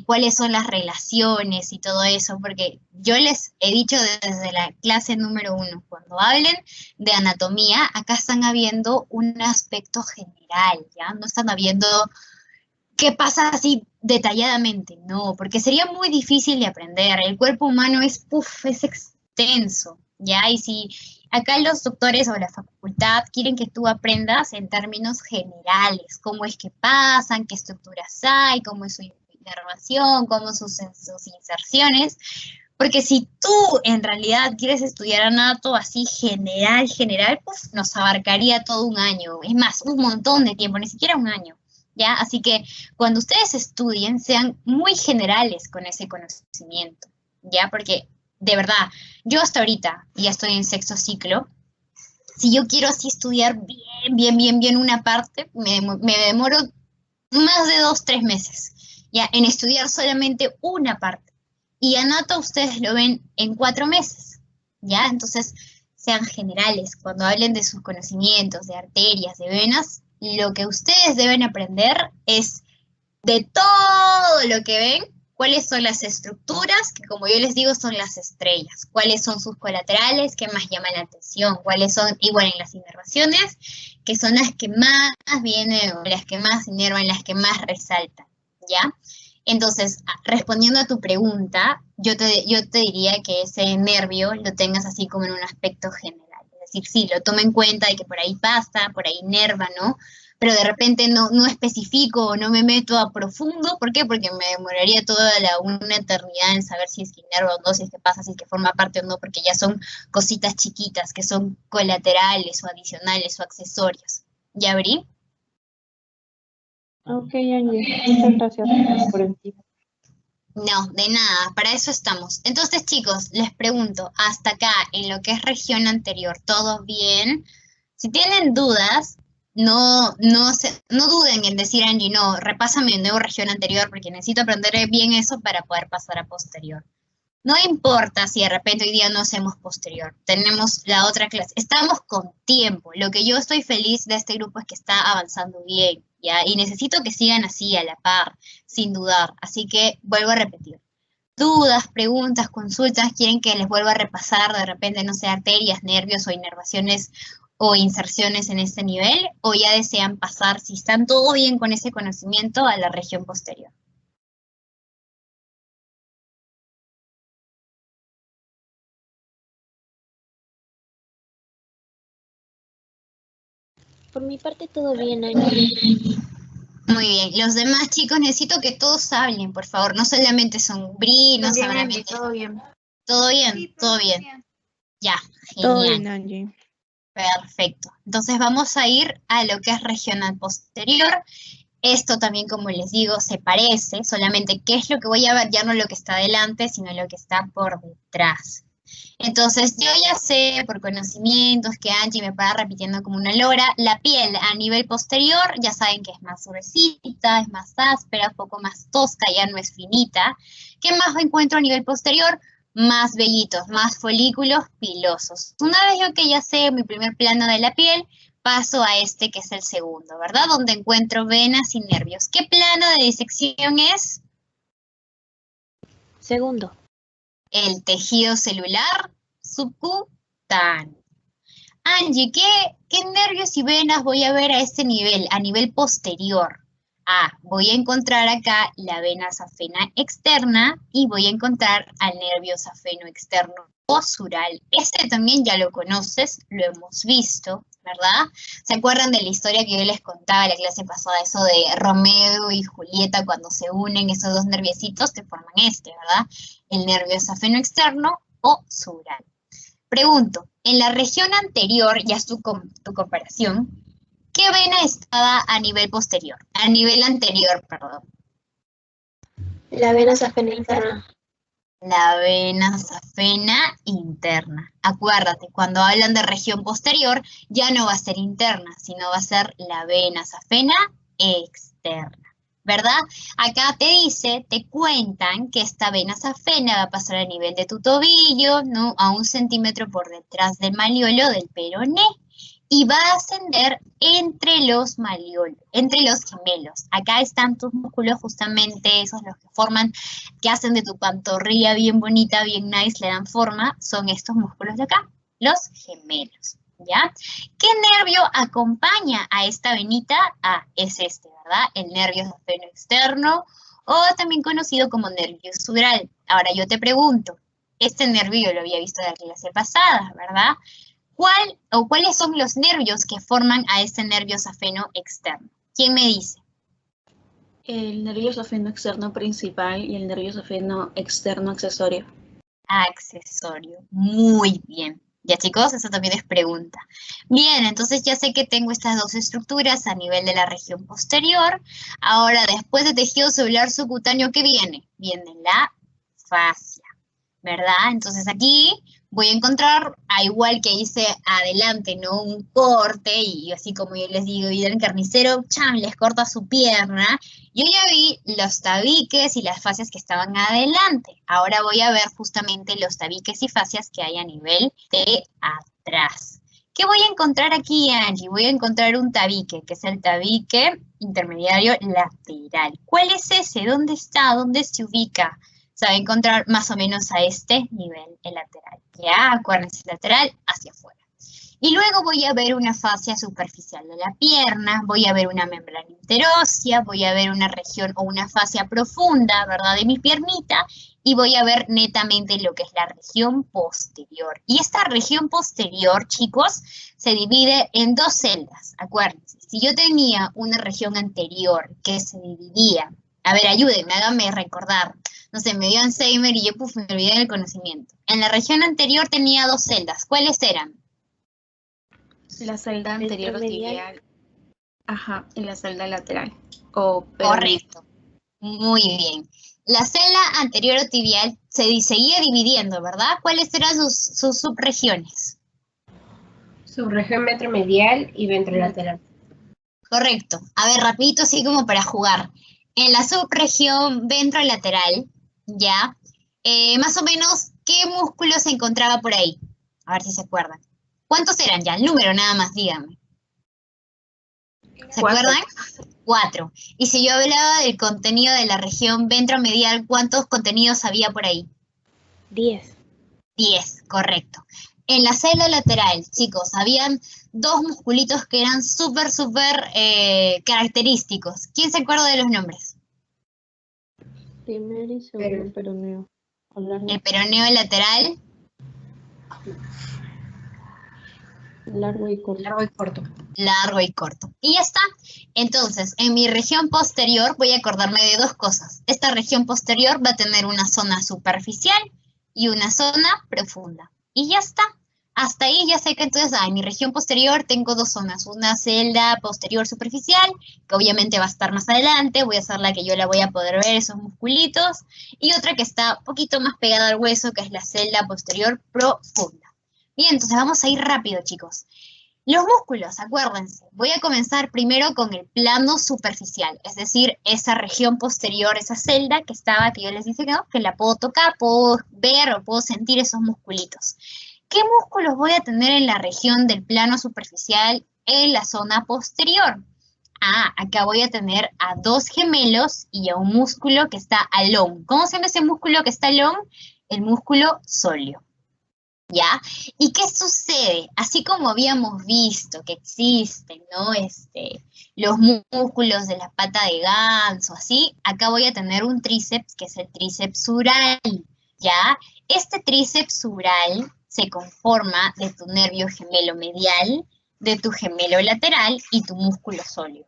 cuáles son las relaciones y todo eso, porque yo les he dicho desde la clase número 1, cuando hablen de anatomía, acá están habiendo un aspecto general, ¿ya? No están habiendo qué pasa así detalladamente, no, porque sería muy difícil de aprender. El cuerpo humano es extenso, ¿ya? Y si acá los doctores o la facultad quieren que tú aprendas en términos generales, cómo es que pasan, qué estructuras hay, cómo es su inervación, cómo son sus inserciones, porque si tú en realidad quieres estudiar anato así general, pues nos abarcaría todo un año, es más, un montón de tiempo, ni siquiera un año. ¿Ya? Así que cuando ustedes estudien, sean muy generales con ese conocimiento, ¿ya? Porque, de verdad, yo hasta ahorita, ya estoy en sexto ciclo, si yo quiero así estudiar bien una parte, me demoro más de 2-3 meses, ¿ya? En estudiar solamente una parte. Y anato ustedes lo ven en 4 meses, ¿ya? Entonces, sean generales. Cuando hablen de sus conocimientos, de arterias, de venas, lo que ustedes deben aprender es de todo lo que ven, cuáles son las estructuras, que como yo les digo son las estrellas, cuáles son sus colaterales, que más llaman la atención, cuáles son, igual en las inervaciones, que son las que más vienen, o las que más inervan, las que más resaltan, ¿ya? Entonces, respondiendo a tu pregunta, yo te diría que ese nervio lo tengas así como en un aspecto general. Es decir, sí, lo tomo en cuenta de que por ahí pasa, por ahí inerva, ¿no? Pero de repente no especifico o no me meto a profundo. ¿Por qué? Porque me demoraría una eternidad en saber si es que inerva o no, si es que pasa, si es que forma parte o no, porque ya son cositas chiquitas que son colaterales o adicionales o accesorios. ¿Ya abrí? Ok, Angie, muchas gracias por el tiempo. No, de nada, para eso estamos. Entonces, chicos, les pregunto, hasta acá, en lo que es región anterior, ¿todo bien? Si tienen dudas, no duden en decir, Angie, no, repásame de nuevo región anterior, porque necesito aprender bien eso para poder pasar a posterior. No importa si de repente hoy día no hacemos posterior, tenemos la otra clase, estamos con tiempo. Lo que yo estoy feliz de este grupo es que está avanzando bien, ¿ya? Y necesito que sigan así, a la par, sin dudar. Así que vuelvo a repetir. Dudas, preguntas, consultas, quieren que les vuelva a repasar de repente, no sé, arterias, nervios o inervaciones o inserciones en este nivel, o ya desean pasar, si están todo bien con ese conocimiento, a la región posterior. Por mi parte todo bien, Angie. Muy bien, los demás chicos necesito que todos hablen, por favor, no solamente son Bri, no También, solamente... Angie, todo bien. ¿Todo bien? Sí, ¿Todo bien? Ya, Todo genial. bien, Angie. Perfecto. Entonces vamos a ir a lo que es regional posterior. Esto también, como les digo, se parece, solamente qué es lo que voy a ver, ya no lo que está adelante, sino lo que está por detrás. Entonces, yo ya sé por conocimientos que Angie me para repitiendo como una lora, la piel a nivel posterior, ya saben que es más gruesita, es más áspera, un poco más tosca, ya no es finita. ¿Qué más encuentro a nivel posterior? Más vellitos, más folículos pilosos. Una vez yo que ya sé mi primer plano de la piel, paso a este que es el segundo, ¿verdad? Donde encuentro venas y nervios. ¿Qué plano de disección es? Segundo. El tejido celular subcutáneo. Angie, ¿qué nervios y venas voy a ver a este nivel, a nivel posterior? Voy a encontrar acá la vena safena externa y voy a encontrar al nervio safeno externo posural. Este también ya lo conoces, lo hemos visto, ¿verdad? ¿Se acuerdan de la historia que yo les contaba en la clase pasada, eso de Romeo y Julieta cuando se unen esos dos nerviecitos que forman ¿verdad? El nervio safeno externo o sural. Pregunto, en la región anterior, ya es tu comparación, ¿qué vena estaba a nivel posterior? A nivel anterior, perdón. La vena safena interna. La vena safena interna. Acuérdate, cuando hablan de región posterior, ya no va a ser interna, sino va a ser la vena safena externa. ¿Verdad? Acá te cuentan que esta vena safena va a pasar a nivel de tu tobillo, ¿no? A 1 centímetro por detrás del maleolo del peroné. Y va a ascender entre los maliolos, entre los gemelos. Acá están tus músculos, justamente esos los que forman, que hacen de tu pantorrilla bien bonita, bien nice, le dan forma, son estos músculos de acá, los gemelos, ¿ya? ¿Qué nervio acompaña a esta venita? Es este, ¿verdad? El nervio safeno externo, o también conocido como nervio sural. Ahora yo te pregunto, este nervio yo lo había visto de la clase pasada, ¿verdad? ¿Cuáles son los nervios que forman a este nervio safeno externo? ¿Quién me dice? El nervio safeno externo principal y el nervio safeno externo accesorio. Accesorio. Muy bien. Ya chicos, eso también es pregunta. Bien, entonces ya sé que tengo estas dos estructuras a nivel de la región posterior. Ahora, después de tejido celular subcutáneo, ¿qué viene? Viene la fascia, ¿verdad? Entonces aquí voy a encontrar, igual que hice adelante, ¿no? Un corte, y así como yo les digo, y el carnicero, ¡chan!, les corta su pierna. Yo ya vi los tabiques y las fascias que estaban adelante. Ahora voy a ver justamente los tabiques y fascias que hay a nivel de atrás. ¿Qué voy a encontrar aquí, Angie? Voy a encontrar un tabique, que es el tabique intermediario lateral. ¿Cuál es ese? ¿Dónde está? ¿Dónde se ubica? Se va a encontrar más o menos a este nivel, el lateral. Ya, acuérdense, lateral hacia afuera. Y luego voy a ver una fascia superficial de la pierna, voy a ver una membrana interósea, voy a ver una región o una fascia profunda, ¿verdad?, de mi piernita, y voy a ver netamente lo que es la región posterior. Y esta región posterior, chicos, se divide en dos celdas, acuérdense. Si yo tenía una región anterior que se dividía, a ver, ayúdenme, háganme recordar. No sé, me dio Alzheimer y yo me olvidé del conocimiento. En la región anterior tenía dos celdas. ¿Cuáles eran? La celda anterior o tibial. Ajá, y la celda lateral. O peroné. Correcto. Muy bien. La celda anterior o tibial se seguía dividiendo, ¿verdad? ¿Cuáles eran sus subregiones? Subregión ventromedial y ventrolateral. Correcto. A ver, rapidito, así como para jugar. En la subregión ventrolateral, ya, Más o menos, ¿qué músculo se encontraba por ahí? A ver si se acuerdan. ¿Cuántos eran ya? El número nada más, díganme. ¿Se acuerdan? 4. Y si yo hablaba del contenido de la región ventromedial, ¿cuántos contenidos había por ahí? 10. 10, correcto. En la celda lateral, chicos, habían 2 musculitos que eran súper característicos. ¿Quién se acuerda de los nombres? Primer y segundo peroneo. El peroneo lateral. Largo y corto. Largo y corto. Largo y corto. Y ya está. Entonces, en mi región posterior voy a acordarme de 2 cosas. Esta región posterior va a tener una zona superficial y una zona profunda. Y ya está. Hasta ahí ya sé que entonces en mi región posterior tengo 2 zonas. Una celda posterior superficial, que obviamente va a estar más adelante. Voy a hacer la que yo la voy a poder ver, esos musculitos. Y otra que está un poquito más pegada al hueso, que es la celda posterior profunda. Bien, entonces vamos a ir rápido, chicos. Los músculos, acuérdense, voy a comenzar primero con el plano superficial, es decir, esa región posterior, esa celda que yo les dije que la puedo tocar, puedo ver o puedo sentir esos musculitos. ¿Qué músculos voy a tener en la región del plano superficial en la zona posterior? Acá voy a tener a 2 gemelos y a un músculo que está alón. ¿Cómo se llama ese músculo que está alón? El músculo sóleo. ¿Ya? ¿Y qué sucede? Así como habíamos visto que existen, ¿no? Los músculos de la pata de ganso, así, acá voy a tener un tríceps, que es el tríceps sural, ¿ya? Este tríceps sural se conforma de tu nervio gemelo medial, de tu gemelo lateral y tu músculo sóleo.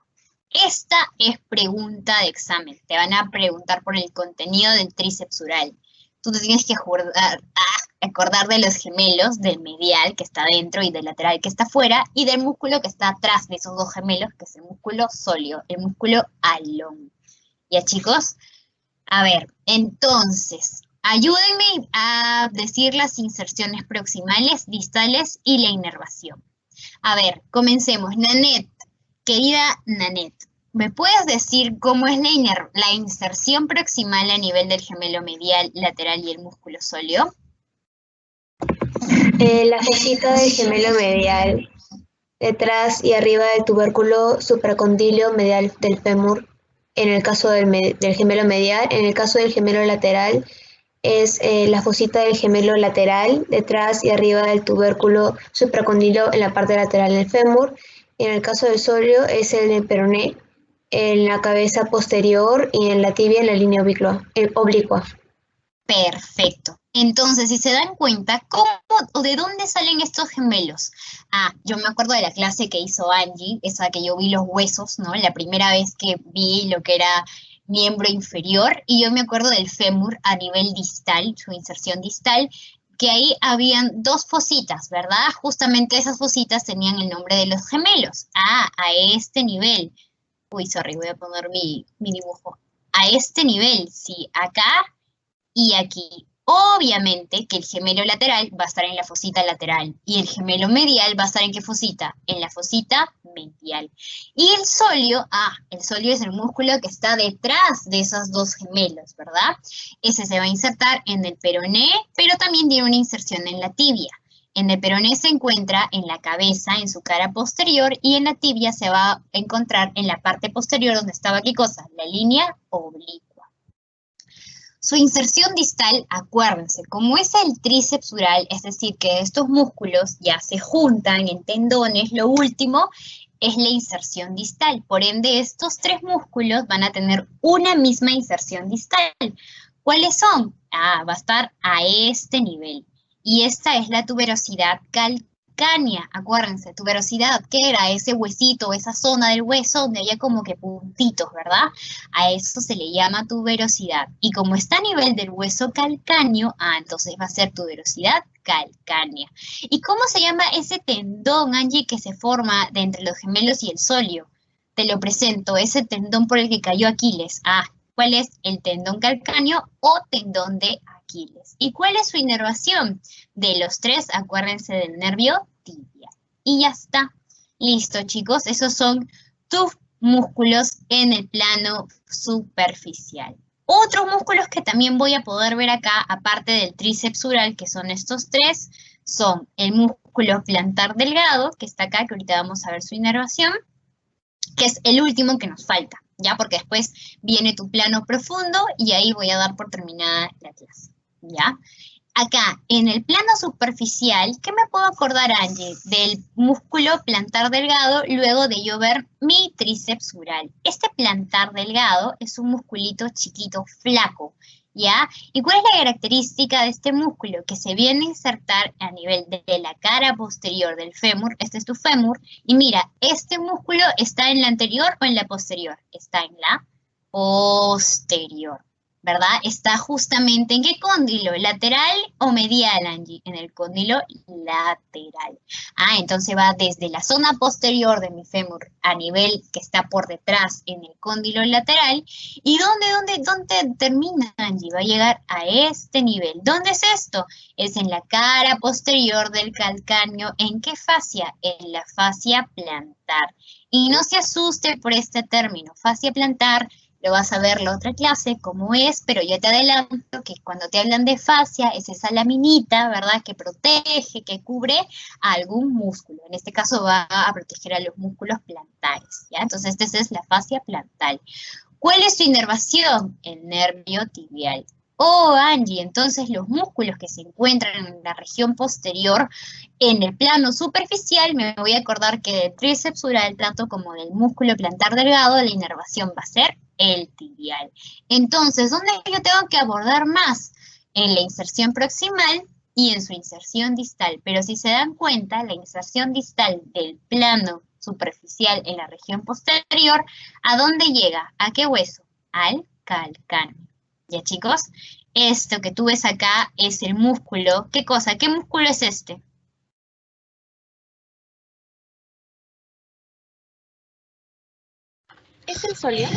Esta es pregunta de examen. Te van a preguntar por el contenido del tríceps sural. Tú te tienes que acordar de los gemelos, del medial que está dentro y del lateral que está afuera, y del músculo que está atrás de esos 2 gemelos, que es el músculo sóleo, el músculo alón. ¿Ya, chicos? A ver, entonces, ayúdenme a decir las inserciones proximales, distales y la inervación. A ver, comencemos. Nanette, querida Nanette, ¿me puedes decir cómo es la inserción proximal a nivel del gemelo medial, lateral y el músculo sóleo? La fosita del gemelo medial, detrás y arriba del tubérculo supracondilio medial del fémur, en el caso del gemelo medial. En el caso del gemelo lateral, es la fosita del gemelo lateral, detrás y arriba del tubérculo supracondilio en la parte lateral del fémur. En el caso del sóleo, es el del peroné, en la cabeza posterior y en la tibia en la línea oblicua. Perfecto. Entonces, si se dan cuenta, ¿cómo o de dónde salen estos gemelos? Yo me acuerdo de la clase que hizo Angie, esa que yo vi los huesos, ¿no? La primera vez que vi lo que era miembro inferior, y yo me acuerdo del fémur a nivel distal, su inserción distal, que ahí habían 2 fositas, ¿verdad? Justamente esas fositas tenían el nombre de los gemelos. A este nivel. Uy, sorry, voy a poner mi dibujo. A este nivel, sí, acá y aquí. Obviamente que el gemelo lateral va a estar en la fosita lateral y el gemelo medial va a estar en ¿qué fosita? En la fosita medial. Y el sóleo, el sóleo es el músculo que está detrás de esos 2 gemelos, ¿verdad? Ese se va a insertar en el peroné, pero también tiene una inserción en la tibia. En el peroné se encuentra en la cabeza, en su cara posterior, y en la tibia se va a encontrar en la parte posterior donde estaba ¿qué cosa? La línea oblicua. Su inserción distal, acuérdense, como es el tríceps sural, es decir, que estos músculos ya se juntan en tendones, lo último es la inserción distal. Por ende, estos 3 músculos van a tener una misma inserción distal. ¿Cuáles son? Va a estar a este nivel. Y esta es la tuberosidad calcánea. Acuérdense, tuberosidad, ¿qué era? Ese huesito, esa zona del hueso donde había como que puntitos, ¿verdad? A eso se le llama tuberosidad. Y como está a nivel del hueso calcáneo, entonces va a ser tuberosidad calcánea. ¿Y cómo se llama ese tendón, Angie, que se forma de entre los gemelos y el sóleo? Te lo presento, ese tendón por el que cayó Aquiles. ¿Cuál es? El tendón calcáneo o tendón de Aquiles. ¿Y cuál es su inervación? De los 3, acuérdense del nervio tibia. Y ya está. Listo, chicos. Esos son tus músculos en el plano superficial. Otros músculos que también voy a poder ver acá, aparte del tríceps sural, que son estos tres, son el músculo plantar delgado, que está acá, que ahorita vamos a ver su inervación, que es el último que nos falta, ¿ya? Porque después viene tu plano profundo y ahí voy a dar por terminada la clase, ¿ya? Acá, en el plano superficial, ¿qué me puedo acordar, Angie? Del músculo plantar delgado luego de yo ver mi tríceps sural. Este plantar delgado es un musculito chiquito, flaco, ¿ya? ¿Y cuál es la característica de este músculo? Que se viene a insertar a nivel de la cara posterior del fémur. Este es tu fémur. Y mira, ¿este músculo está en la anterior o en la posterior? Está en la posterior, ¿verdad? Está justamente ¿en qué cóndilo? ¿Lateral o medial, Angie? En el cóndilo lateral. Entonces va desde la zona posterior de mi fémur a nivel que está por detrás en el cóndilo lateral. ¿Y dónde termina, Angie? Va a llegar a este nivel. ¿Dónde es esto? Es en la cara posterior del calcáneo. ¿En qué fascia? En la fascia plantar. Y no se asuste por este término. Fascia plantar lo vas a ver la otra clase, cómo es, pero yo te adelanto que cuando te hablan de fascia, es esa laminita, ¿verdad?, que protege, que cubre a algún músculo. En este caso va a proteger a los músculos plantares, ¿ya? Entonces, esta es la fascia plantar. ¿Cuál es su inervación? El nervio tibial. Oh, Angie, entonces los músculos que se encuentran en la región posterior, en el plano superficial, me voy a acordar que del tríceps sural, tanto como del músculo plantar delgado, la inervación va a ser el tibial. Entonces, ¿dónde yo tengo que abordar más? En la inserción proximal y en su inserción distal. Pero si se dan cuenta, la inserción distal del plano superficial en la región posterior, ¿a dónde llega? ¿A qué hueso? Al calcáneo. ¿Ya, chicos? Esto que tú ves acá es el músculo. ¿Qué cosa? ¿Qué músculo es este? ¿Es el sóleo?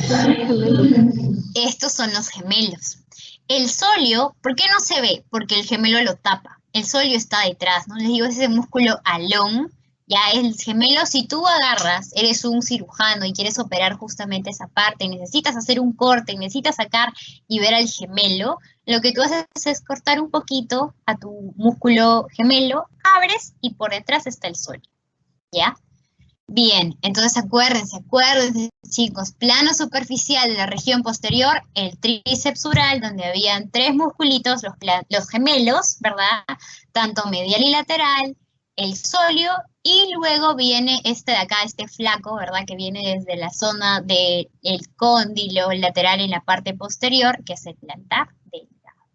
Estos son los gemelos. El sóleo, ¿por qué no se ve? Porque el gemelo lo tapa. El sóleo está detrás, ¿no? Les digo, ese músculo alón. Ya el gemelo, si tú agarras, eres un cirujano y quieres operar justamente esa parte, y necesitas hacer un corte, y necesitas sacar y ver al gemelo, lo que tú haces es cortar un poquito a tu músculo gemelo, abres y por detrás está el sóleo, ¿ya? Bien, entonces acuérdense, chicos, plano superficial de la región posterior, el tríceps sural, donde habían tres musculitos, los gemelos, ¿verdad? Tanto medial y lateral, el sóleo, y luego viene este de acá, este flaco, ¿verdad? Que viene desde la zona del cóndilo lateral en la parte posterior, que es el plantar delgado.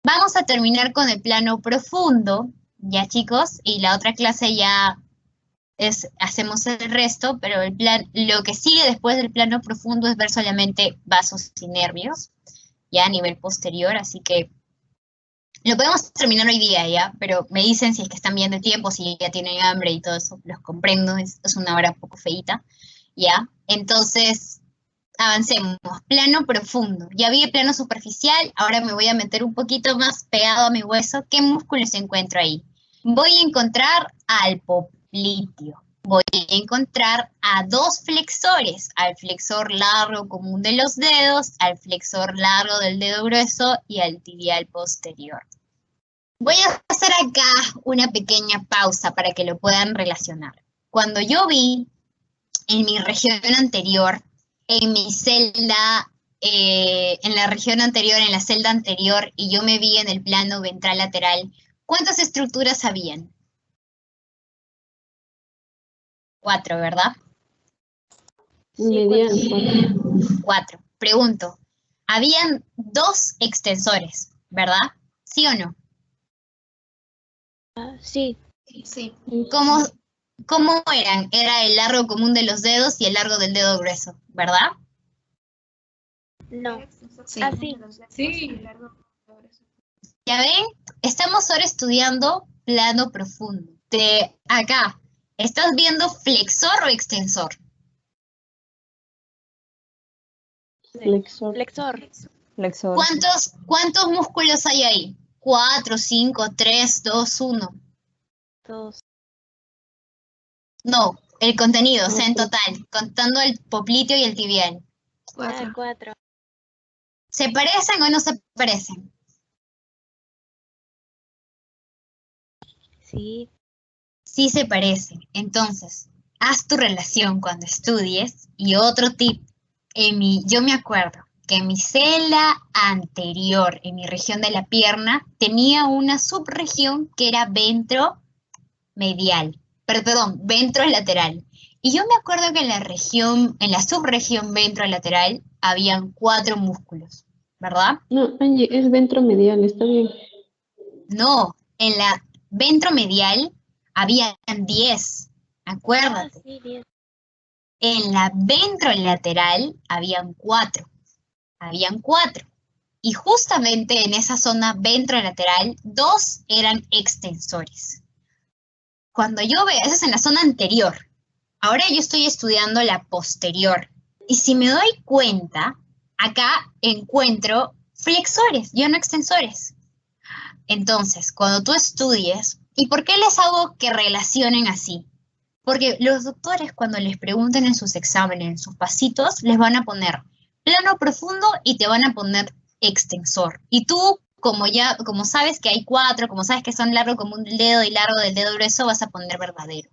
Vamos a terminar con el plano profundo, ya, chicos, y la otra clase ya hacemos el resto, pero lo que sigue después del plano profundo es ver solamente vasos y nervios, ya a nivel posterior, así que lo podemos terminar hoy día, ¿ya? Pero me dicen si es que están bien de tiempo, si ya tienen hambre y todo eso, los comprendo, es una hora un poco feíta, ¿ya? Entonces, avancemos. Plano profundo. Ya vi el plano superficial, ahora me voy a meter un poquito más pegado a mi hueso. ¿Qué músculos encuentro ahí? Voy a encontrar al popliteo. Voy a encontrar a dos flexores, al flexor largo común de los dedos, al flexor largo del dedo grueso y al tibial posterior. Voy a hacer acá una pequeña pausa para que lo puedan relacionar. Cuando yo vi en mi región anterior, en mi celda, en la región anterior, en la celda anterior, y yo me vi en el plano ventral lateral, ¿cuántas estructuras habían? 4, ¿verdad? Medial, 4. Pregunto, habían 2 extensores, ¿verdad? ¿Sí o no? Sí. Sí. ¿Cómo eran? Era el largo común de los dedos y el largo del dedo grueso, ¿verdad? No. Sí. Sí. ¿Ya ven? Estamos ahora estudiando plano profundo. Acá, ¿estás viendo flexor o extensor? flexor. Flexor. ¿Cuántos músculos hay ahí? 4, 5, 3, 2, 1. 2. No, el contenido, o sea, en total, contando el popliteo y el tibial. 4. 4. ¿Se parecen o no se parecen? Sí. Sí se parecen. Entonces, haz tu relación cuando estudies. Y otro tip, yo me acuerdo que en mi celda anterior, en mi región de la pierna, tenía una subregión que era ventromedial, perdón, ventrolateral. Y yo me acuerdo que en la subregión ventrolateral, habían 4 músculos, ¿verdad? No, Angie, es ventromedial, está bien. No, en la ventromedial habían 10, acuérdate. Sí, bien. En la ventrolateral habían 4. Y justamente en esa zona ventrolateral, 2 eran extensores. Cuando yo veo, eso es en la zona anterior. Ahora yo estoy estudiando la posterior. Y si me doy cuenta, acá encuentro flexores, ya no extensores. Entonces, cuando tú estudies, ¿y por qué les hago que relacionen así? Porque los doctores, cuando les pregunten en sus exámenes, en sus pasitos, les van a poner plano profundo y te van a poner extensor. Y tú, como sabes que hay 4, como sabes que son largo como un dedo y largo del dedo grueso, vas a poner verdadero.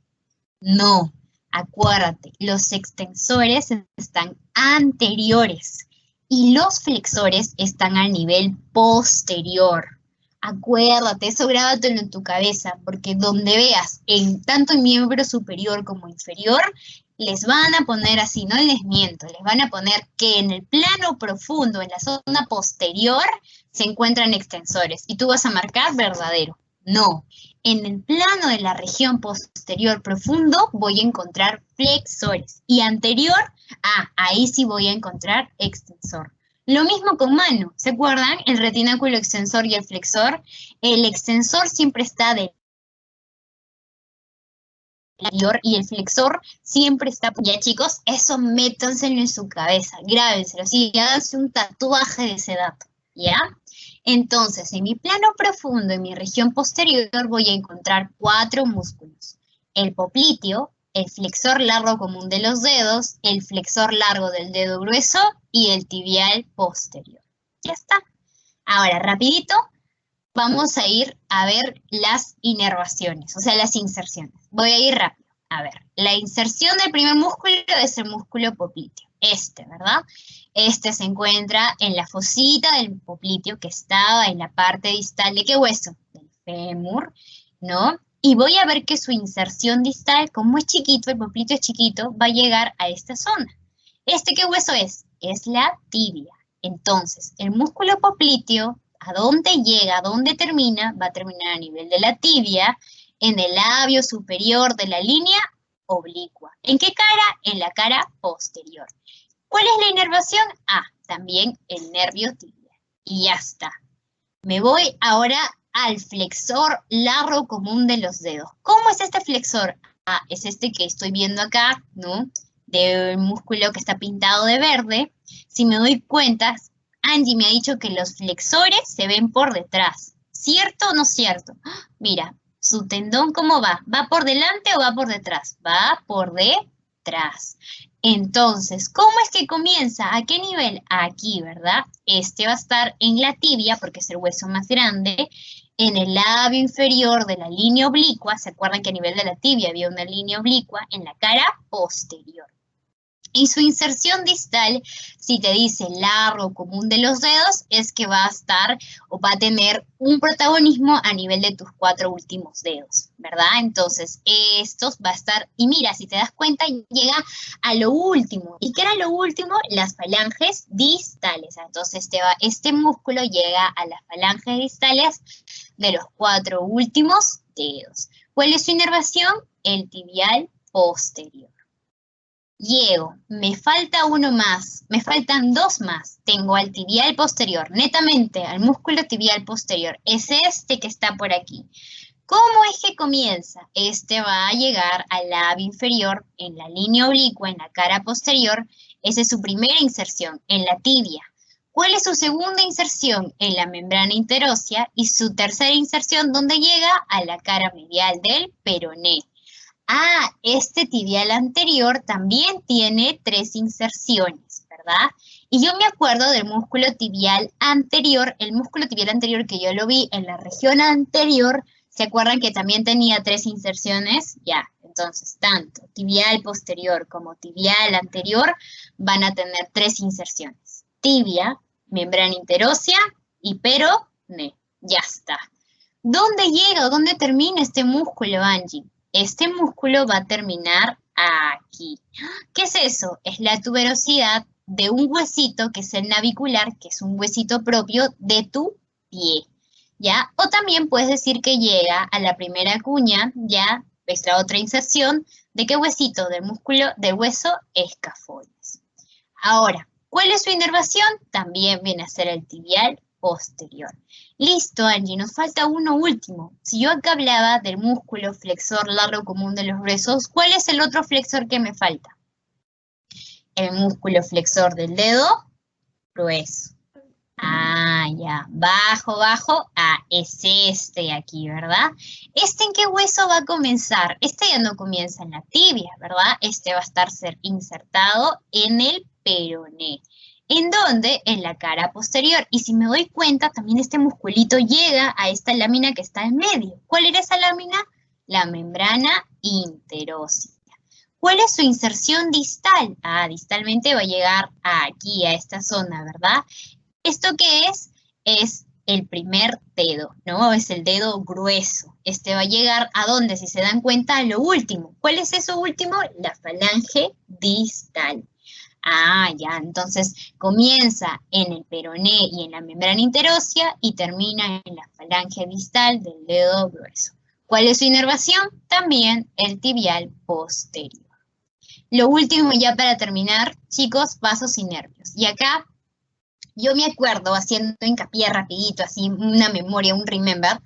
No, acuérdate, los extensores están anteriores y los flexores están al nivel posterior. Acuérdate, eso grábatelo en tu cabeza, porque donde veas, tanto en miembro superior como inferior, les van a poner así, no les miento, les van a poner que en el plano profundo, en la zona posterior, se encuentran extensores, y tú vas a marcar verdadero. No, en el plano de la región posterior profundo voy a encontrar flexores, y anterior, ahí sí voy a encontrar extensor. Lo mismo con mano, ¿se acuerdan? El retináculo extensor y el flexor. El extensor siempre está del anterior y el flexor siempre está... Ya chicos, eso métanselo en su cabeza, grábenselo, sí, háganse un tatuaje de ese dato, ¿ya? Entonces, en mi plano profundo, en mi región posterior, voy a encontrar 4 músculos. El popliteo, el flexor largo común de los dedos, el flexor largo del dedo grueso y el tibial posterior. Ya está. Ahora, rapidito, vamos a ir a ver las inervaciones, o sea, las inserciones. Voy a ir rápido. A ver, la inserción del primer músculo es el músculo popliteo. ¿Verdad? Este se encuentra en la fosita del popliteo que estaba en la parte distal ¿de qué hueso? Del fémur, ¿no? Y voy a ver que su inserción distal, como es chiquito, el popliteo es chiquito, va a llegar a esta zona. ¿Qué hueso es? Es la tibia. Entonces, el músculo popliteo, ¿a dónde llega? ¿A dónde termina? Va a terminar a nivel de la tibia, en el labio superior de la línea oblicua. ¿En qué cara? En la cara posterior. ¿Cuál es la inervación? También el nervio tibial. Y ya está. Me voy ahora al flexor largo común de los dedos. ¿Cómo es este flexor? Es este que estoy viendo acá, ¿no? Del músculo que está pintado de verde. Si me doy cuenta, Angie me ha dicho que los flexores se ven por detrás. ¿Cierto o no cierto? Mira, su tendón, ¿cómo va? ¿Va por delante o va por detrás? Va por detrás. Entonces, ¿cómo es que comienza? ¿A qué nivel? Aquí, ¿verdad? Este va a estar en la tibia, porque es el hueso más grande, en el labio inferior de la línea oblicua. ¿Se acuerdan que a nivel de la tibia había una línea oblicua? En la cara posterior. Y su inserción distal, si te dice largo común de los dedos, es que va a estar o va a tener un protagonismo a nivel de tus 4 últimos dedos, ¿verdad? Entonces, estos va a estar, y mira, si te das cuenta, llega a lo último. ¿Y qué era lo último? Las falanges distales. Entonces, este músculo llega a las falanges distales de los 4 últimos dedos. ¿Cuál es su inervación? El tibial posterior. Llego, me falta uno más, me faltan 2 más. Tengo al tibial posterior, netamente al músculo tibial posterior. Es este que está por aquí. ¿Cómo es que comienza? Este va a llegar al labio inferior en la línea oblicua, en la cara posterior. Esa es su primera inserción, en la tibia. ¿Cuál es su segunda inserción? En la membrana interósea. Y su tercera inserción, ¿dónde llega? A la cara medial del peroné. Este tibial anterior también tiene 3 inserciones, ¿verdad? Y yo me acuerdo del músculo tibial anterior, el músculo tibial anterior que yo lo vi en la región anterior. ¿Se acuerdan que también tenía 3 inserciones? Ya, entonces tanto tibial posterior como tibial anterior van a tener 3 inserciones. Tibia, membrana interósea y peroné. Ya está. ¿Dónde llega? ¿Dónde termina este músculo, Angie? Este músculo va a terminar aquí. ¿Qué es eso? Es la tuberosidad de un huesito que es el navicular, que es un huesito propio de tu pie. ¿Ya? O también puedes decir que llega a la primera cuña, ¿ya? Es la otra inserción, ¿de qué huesito? Del músculo, del hueso escafoides. Ahora, ¿cuál es su inervación? También viene a ser el tibial posterior. Listo, Angie, nos falta uno último. Si yo acá hablaba del músculo flexor largo común de los gruesos, ¿cuál es el otro flexor que me falta? El músculo flexor del dedo grueso. Ah, ya, bajo, es este de aquí, ¿verdad? ¿Este en qué hueso va a comenzar? Este ya no comienza en la tibia, ¿verdad? Este va a estar insertado en el peroné. ¿En dónde? En la cara posterior. Y si me doy cuenta, también este musculito llega a esta lámina que está en medio. ¿Cuál era esa lámina? La membrana interósea. ¿Cuál es su inserción distal? Ah, distalmente va a llegar aquí, a esta zona, ¿verdad? ¿Esto qué es? Es el primer dedo, ¿no? Es el dedo grueso. Este va a llegar ¿a dónde? Si se dan cuenta, a lo último. ¿Cuál es eso último? La falange distal. Ah, ya, entonces comienza en el peroné y en la membrana interósea y termina en la falange distal del dedo grueso. ¿Cuál es su inervación? También el tibial posterior. Lo último ya para terminar, chicos, vasos y nervios. Y acá yo me acuerdo, haciendo hincapié rapidito, así una memoria, un remember,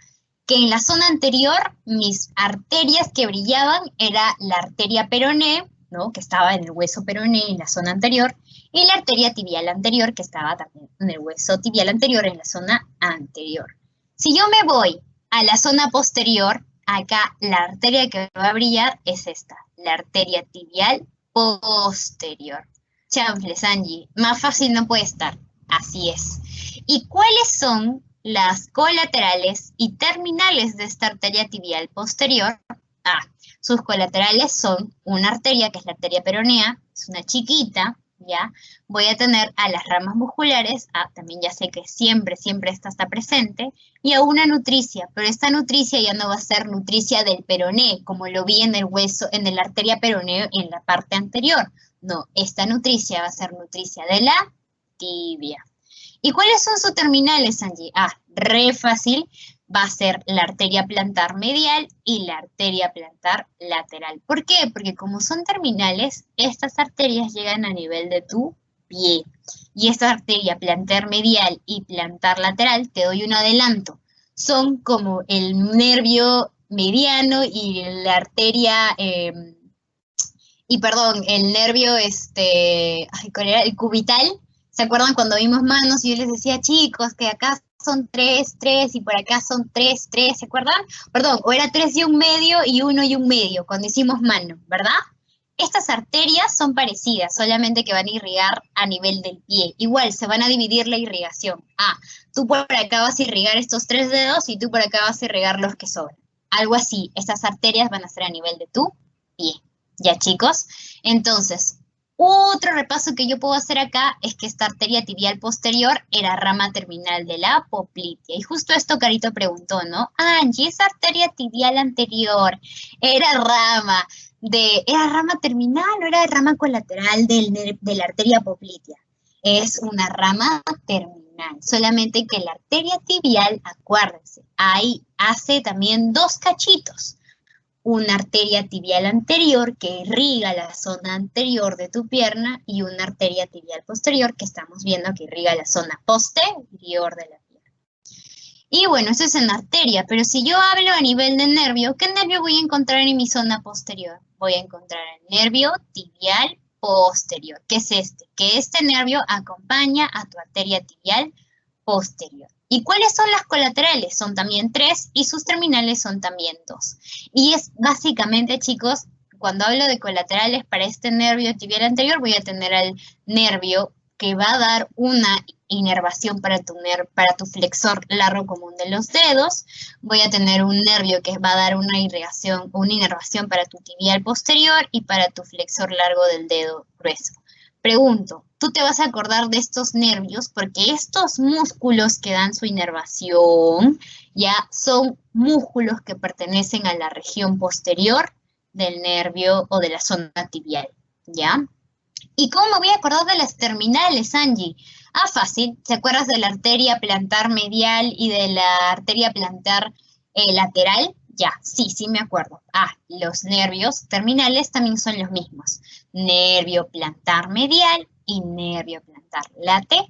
que en la zona anterior mis arterias que brillaban era la arteria peroné, ¿no? Que estaba en el hueso peroné en la zona anterior, y la arteria tibial anterior, que estaba también en el hueso tibial anterior en la zona anterior. Si yo me voy a la zona posterior, acá la arteria que va a brillar es esta, la arteria tibial posterior. Chanfles, Angie, más fácil no puede estar. Así es. ¿Y cuáles son las colaterales y terminales de esta arteria tibial posterior? Ah, sus colaterales son una arteria, que es la arteria peronea, es una chiquita, ¿ya? Voy a tener a las ramas musculares, también ya sé que siempre esta está presente, y a una nutricia, pero esta nutricia ya no va a ser nutricia del peroné, como lo vi en el hueso, en la arteria peroneo en la parte anterior. No, esta nutricia va a ser nutricia de la tibia. ¿Y cuáles son sus terminales, Angie? Re fácil, va a ser la arteria plantar medial y la arteria plantar lateral. ¿Por qué? Porque como son terminales, estas arterias llegan a nivel de tu pie. Y esta arteria plantar medial y plantar lateral, te doy un adelanto, son como el nervio mediano y la arteria... el nervio, ¿cuál era? El cubital. ¿Se acuerdan cuando vimos manos y yo les decía, chicos, que acá son 3, y por acá son 3, ¿se acuerdan? Perdón, o era 3 y un medio y 1 y un medio, cuando hicimos mano, ¿verdad? Estas arterias son parecidas, solamente que van a irrigar a nivel del pie. Igual, se van a dividir la irrigación. Tú por acá vas a irrigar estos 3 dedos y tú por acá vas a irrigar los que sobran. Algo así, estas arterias van a ser a nivel de tu pie. ¿Ya, chicos? Entonces, otro repaso que yo puedo hacer acá es que esta arteria tibial posterior era rama terminal de la poplitea. Y justo esto Carito preguntó, ¿no? Angie, esa arteria tibial anterior ¿era rama terminal o era rama colateral de la arteria poplitea? Es una rama terminal, solamente que la arteria tibial, acuérdense, ahí hace también 2 cachitos. Una arteria tibial anterior que irriga la zona anterior de tu pierna y una arteria tibial posterior que estamos viendo que irriga la zona posterior de la pierna. Y bueno, eso es en arteria, pero si yo hablo a nivel de nervio, ¿qué nervio voy a encontrar en mi zona posterior? Voy a encontrar el nervio tibial posterior, que es este, que este nervio acompaña a tu arteria tibial posterior. ¿Y cuáles son las colaterales? Son también 3 y sus terminales son también 2. Y es básicamente, chicos, cuando hablo de colaterales para este nervio tibial anterior, voy a tener al nervio que va a dar una inervación para tu flexor largo común de los dedos. Voy a tener un nervio que va a dar una inervación para tu tibial posterior y para tu flexor largo del dedo grueso. Pregunto, ¿tú te vas a acordar de estos nervios? Porque estos músculos que dan su inervación ya son músculos que pertenecen a la región posterior del nervio o de la zona tibial, ¿ya? ¿Y cómo me voy a acordar de las terminales, Angie? Ah, fácil. ¿Te acuerdas de la arteria plantar medial y de la arteria plantar lateral? Ya, sí me acuerdo. Ah, los nervios terminales también son los mismos. Nervio plantar medial y nervio plantar lateral.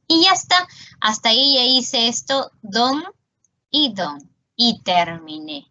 Y ya está. Hasta ahí ya hice esto, don y terminé.